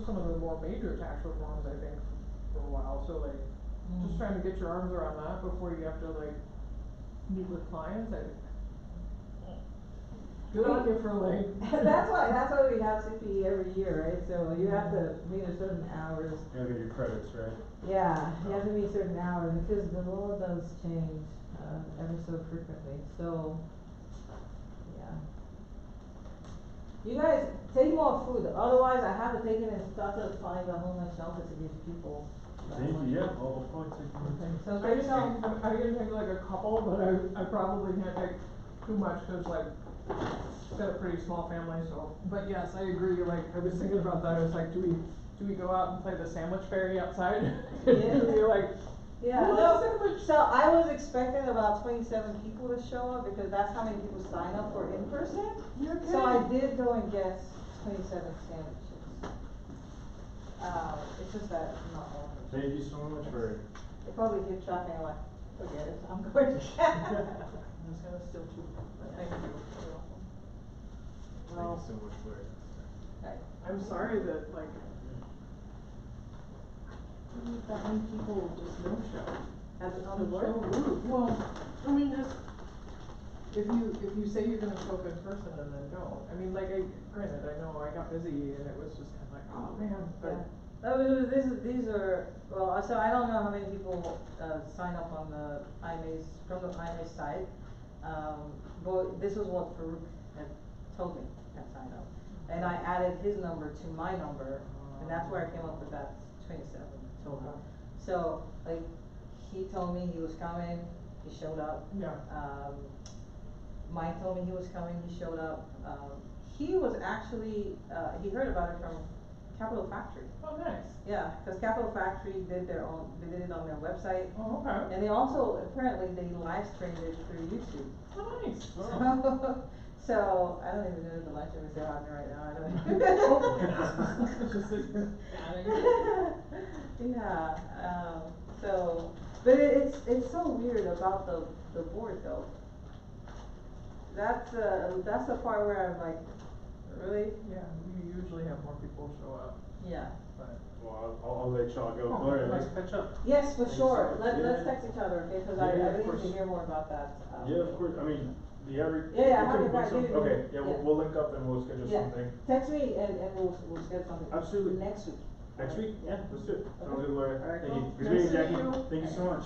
some of the more major tax reforms, I think, for a while, so like, just trying to get your arms around that before you have to like, meet with clients, good on you for like. That's why we have CPE every year, right, so you have to meet a certain hours. You gotta get your credits, right? Yeah, you have to meet certain hours, because the law does change, ever so frequently, so, yeah. You guys, take more food, otherwise I have to take it and start to find a homeless shelter to give people. Thank you, yeah, I'll probably take one. So I take some. can take like a couple, but I probably can't take too much, cause like, I've got a pretty small family, so, but yes, I agree, like, I was thinking about that, it's like, do we go out and play the sandwich fairy outside? Yeah. You're like, Yeah, who no, wants sandwich? so I was expecting about 27 people to show up, because that's how many people sign up for in person. You're So I kidding. did go and guess 27 sandwiches. It's just that not all. Thank you so much for. They probably keep tracking, I'm like, forget it, I'm going to. I'm just gonna steal two, but thank you, you're welcome. Thank Well, you so much for it. Right. I'm sorry that like, That many people just no show. Has it on the So board? rude. Well, I mean, just, if you say you're gonna show up in person and then don't, I mean, like, granted, I know I got busy and it was just kinda like, oh man, but. Yeah. These are, well, so I don't know how many people, sign up on the IMA's, from the IMA site. But this was what Farouk had told me, had signed up. And I added his number to my number, and that's where I came up with that 27 total. So, like, he told me he was coming, he showed up. Yeah. Mike told me he was coming, he showed up. He was actually, he heard about it from Capital Factory. Oh, nice. Yeah, cause Capital Factory did their own, they did it on their website. Oh, okay. And they also, apparently, they live streamed it through YouTube. Oh, nice. So, I don't even know if the live stream is still happening right now, I don't even. Just like, Yeah, so, but it's so weird about the board though. That's the part where I'm like, really? yeah, you usually have more people show up, Yeah. but. Well, I'll let y'all go. Oh, Gloria, okay. let's catch up. Yes, for Thanks sure, so much. let's Yeah. text each other, okay, cause Yeah, I of need course. to hear more about that. Yeah, of course, I mean, do you ever? Yeah, yeah, we how can did book that some- do? Okay, yeah, Yeah. we'll link up and we'll schedule Yeah. something. Text me and we'll schedule something. Absolutely. Next week. Next week? Yeah. Let's do it. Sounds Okay. good, Gloria. Alright, Thank you. cool. Good Nice meeting you, to Jackie. meet you. Thank you so much.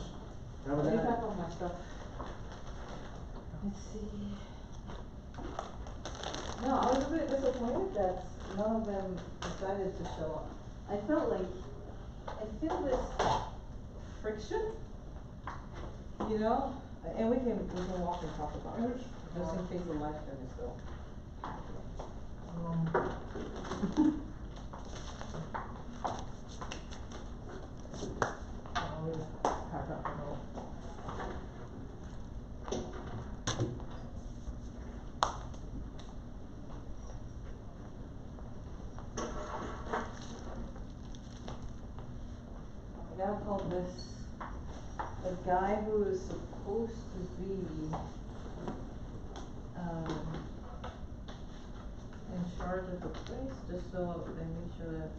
Have a Let me good night. pack up my stuff. Let's see. No, I was a bit disappointed that none of them decided to show up. I felt like, I feel this friction, you know? And we can walk and talk about it, just in case the live stream is still I'll just pack up and go. I gotta call this, the guy who is supposed to be, in charge of the place, just so they make sure that.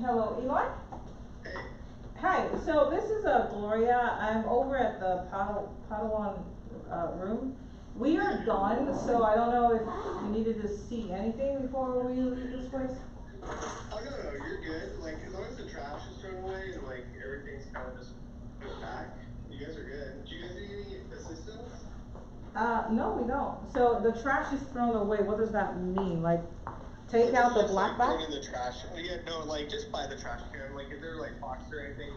Hello, Eli? Hi, so this is Gloria, I'm over at the Padawan, room. We are done, so I don't know if you needed to see anything before we leave this place? Oh, no, you're good. Like, as long as the trash is thrown away and, like, everything's kind of just put back, you guys are good. Do you guys need any assistance? No, we don't. So the trash is thrown away, what does that mean? Like, take out the Just, black like, bag? thrown in the trash. Yeah, no, like, just by the trash can. Like, if there are, like, boxes or anything,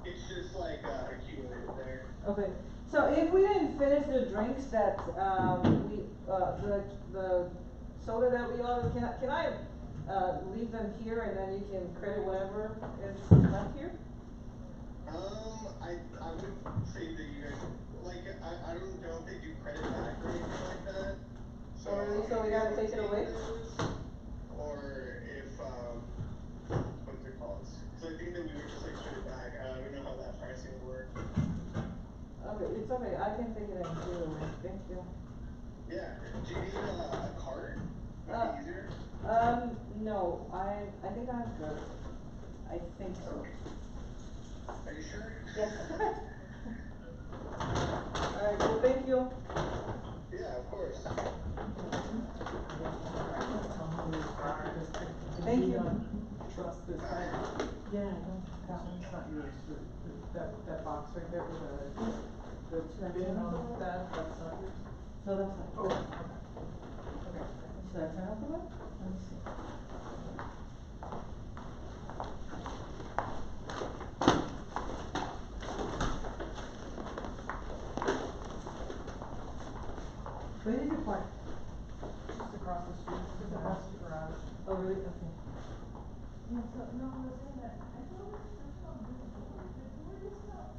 it's just, like, accumulated there. Okay, so if we didn't finish the drinks that, the soda that we ordered, can I leave them here and then you can credit whatever is left here? I would say that you guys, like, I don't know if they do credit back or anything like that. So, Oh, really? So we gotta take it away? Or if, what's it called? So I think that we would just like put it back. I don't know how that pricing would work. Okay, it's okay, I can take it and do it away, thank you. Yeah, do you need a card? Would it be easier? No, I think I'm good. I think so. Are you sure? Yes. Alright, well, thank you. Yeah, of course. Thank you. Trust this guy. Yeah, that one's not yours, that box right there with the bin on that, that's not yours. So that's fine. Oh, okay. Okay. Should I turn off the light? Let me see. Where did you park? Just across the street, it's across the garage. Oh, really? Okay. And so, no, I was saying that, I told her, first of all, this board, is not.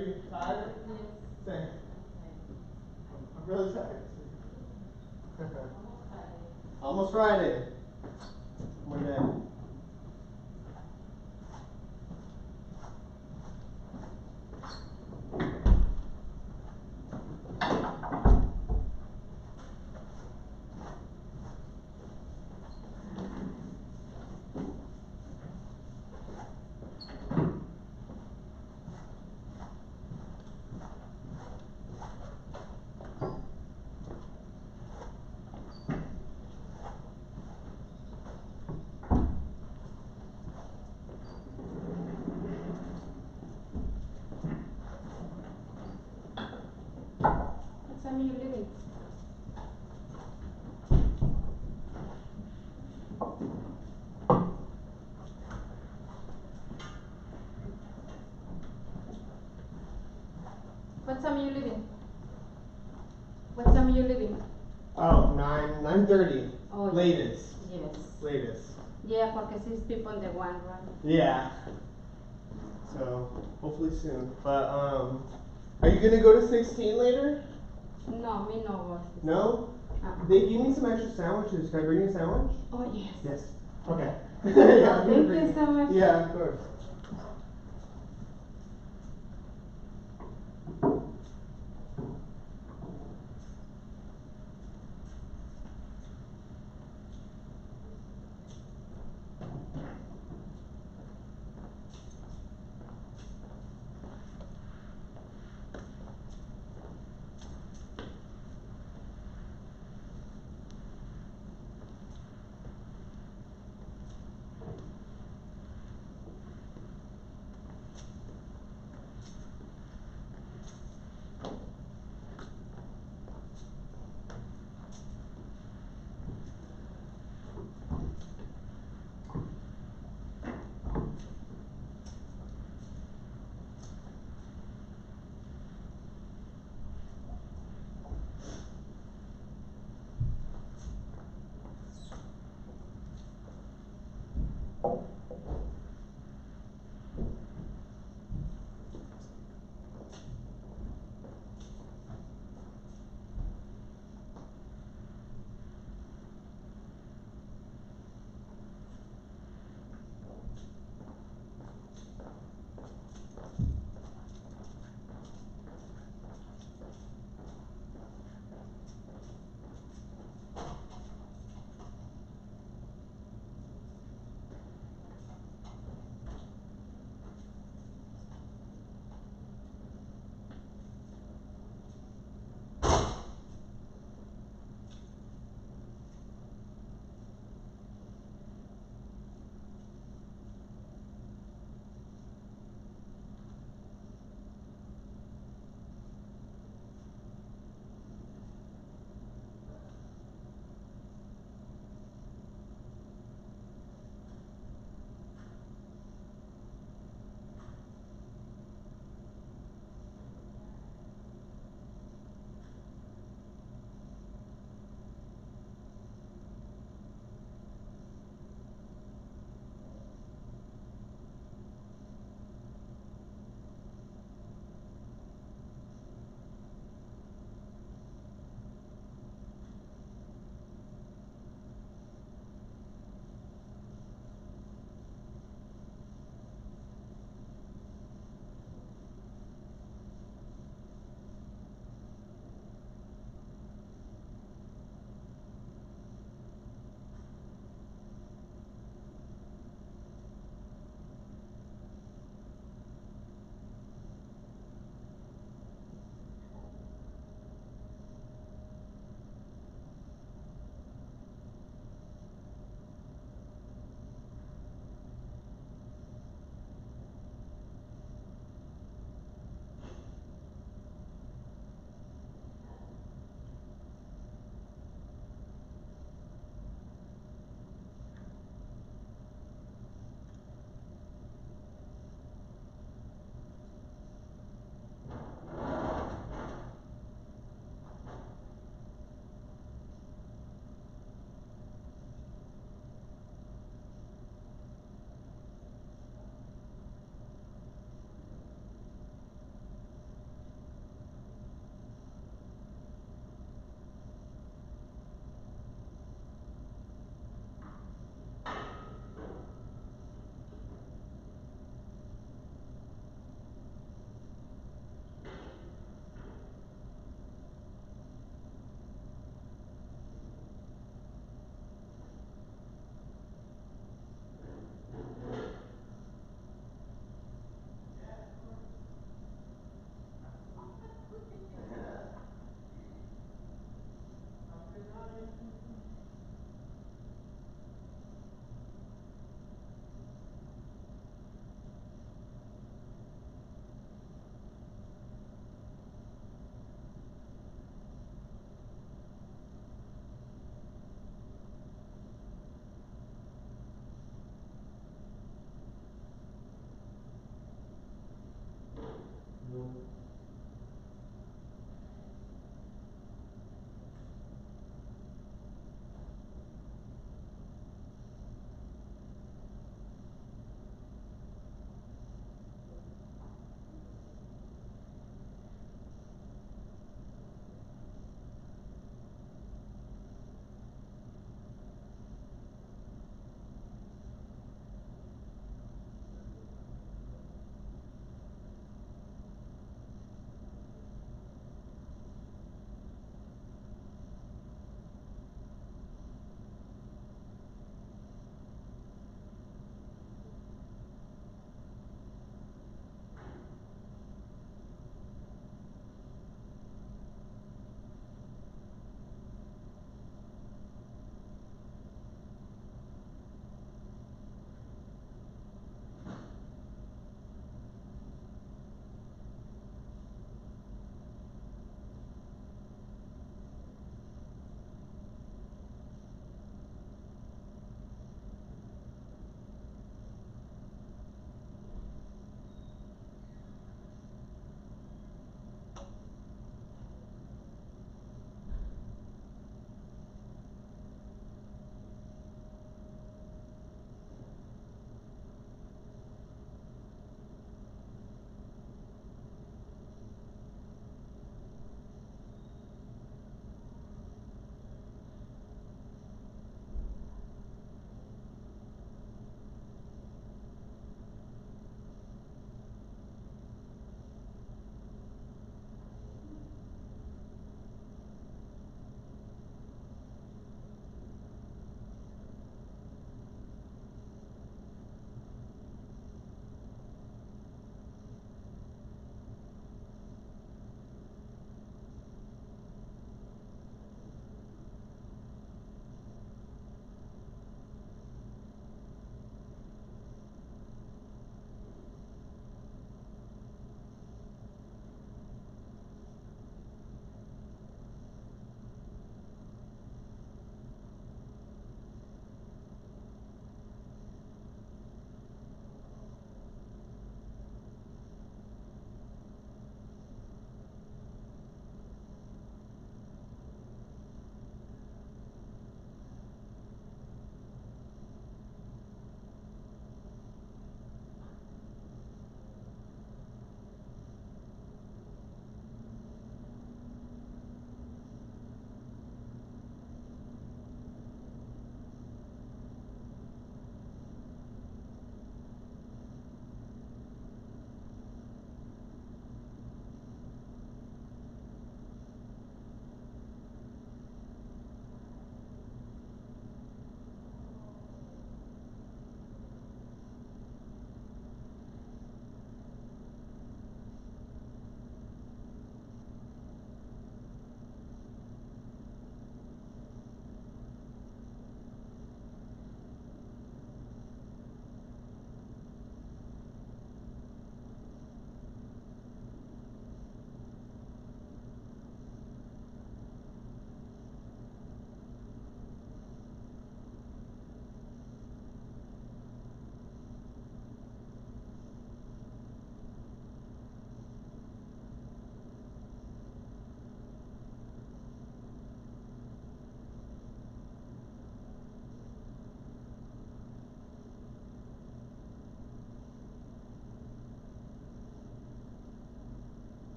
you tired? Same. I'm really tired. Almost Friday. One day. What time are you leaving? What time are you leaving? What time are you leaving? Oh, 9:30. Oh, Latest. Yes. Latest. Yeah, porque 6 people in the one run. Yeah. So hopefully soon. But are you gonna go to 16 later? No, me no go. No? They gave me some extra sandwiches. Can I bring you a sandwich? Oh, yes. Yes. Okay. Oh, thank you so much. Yeah, of course.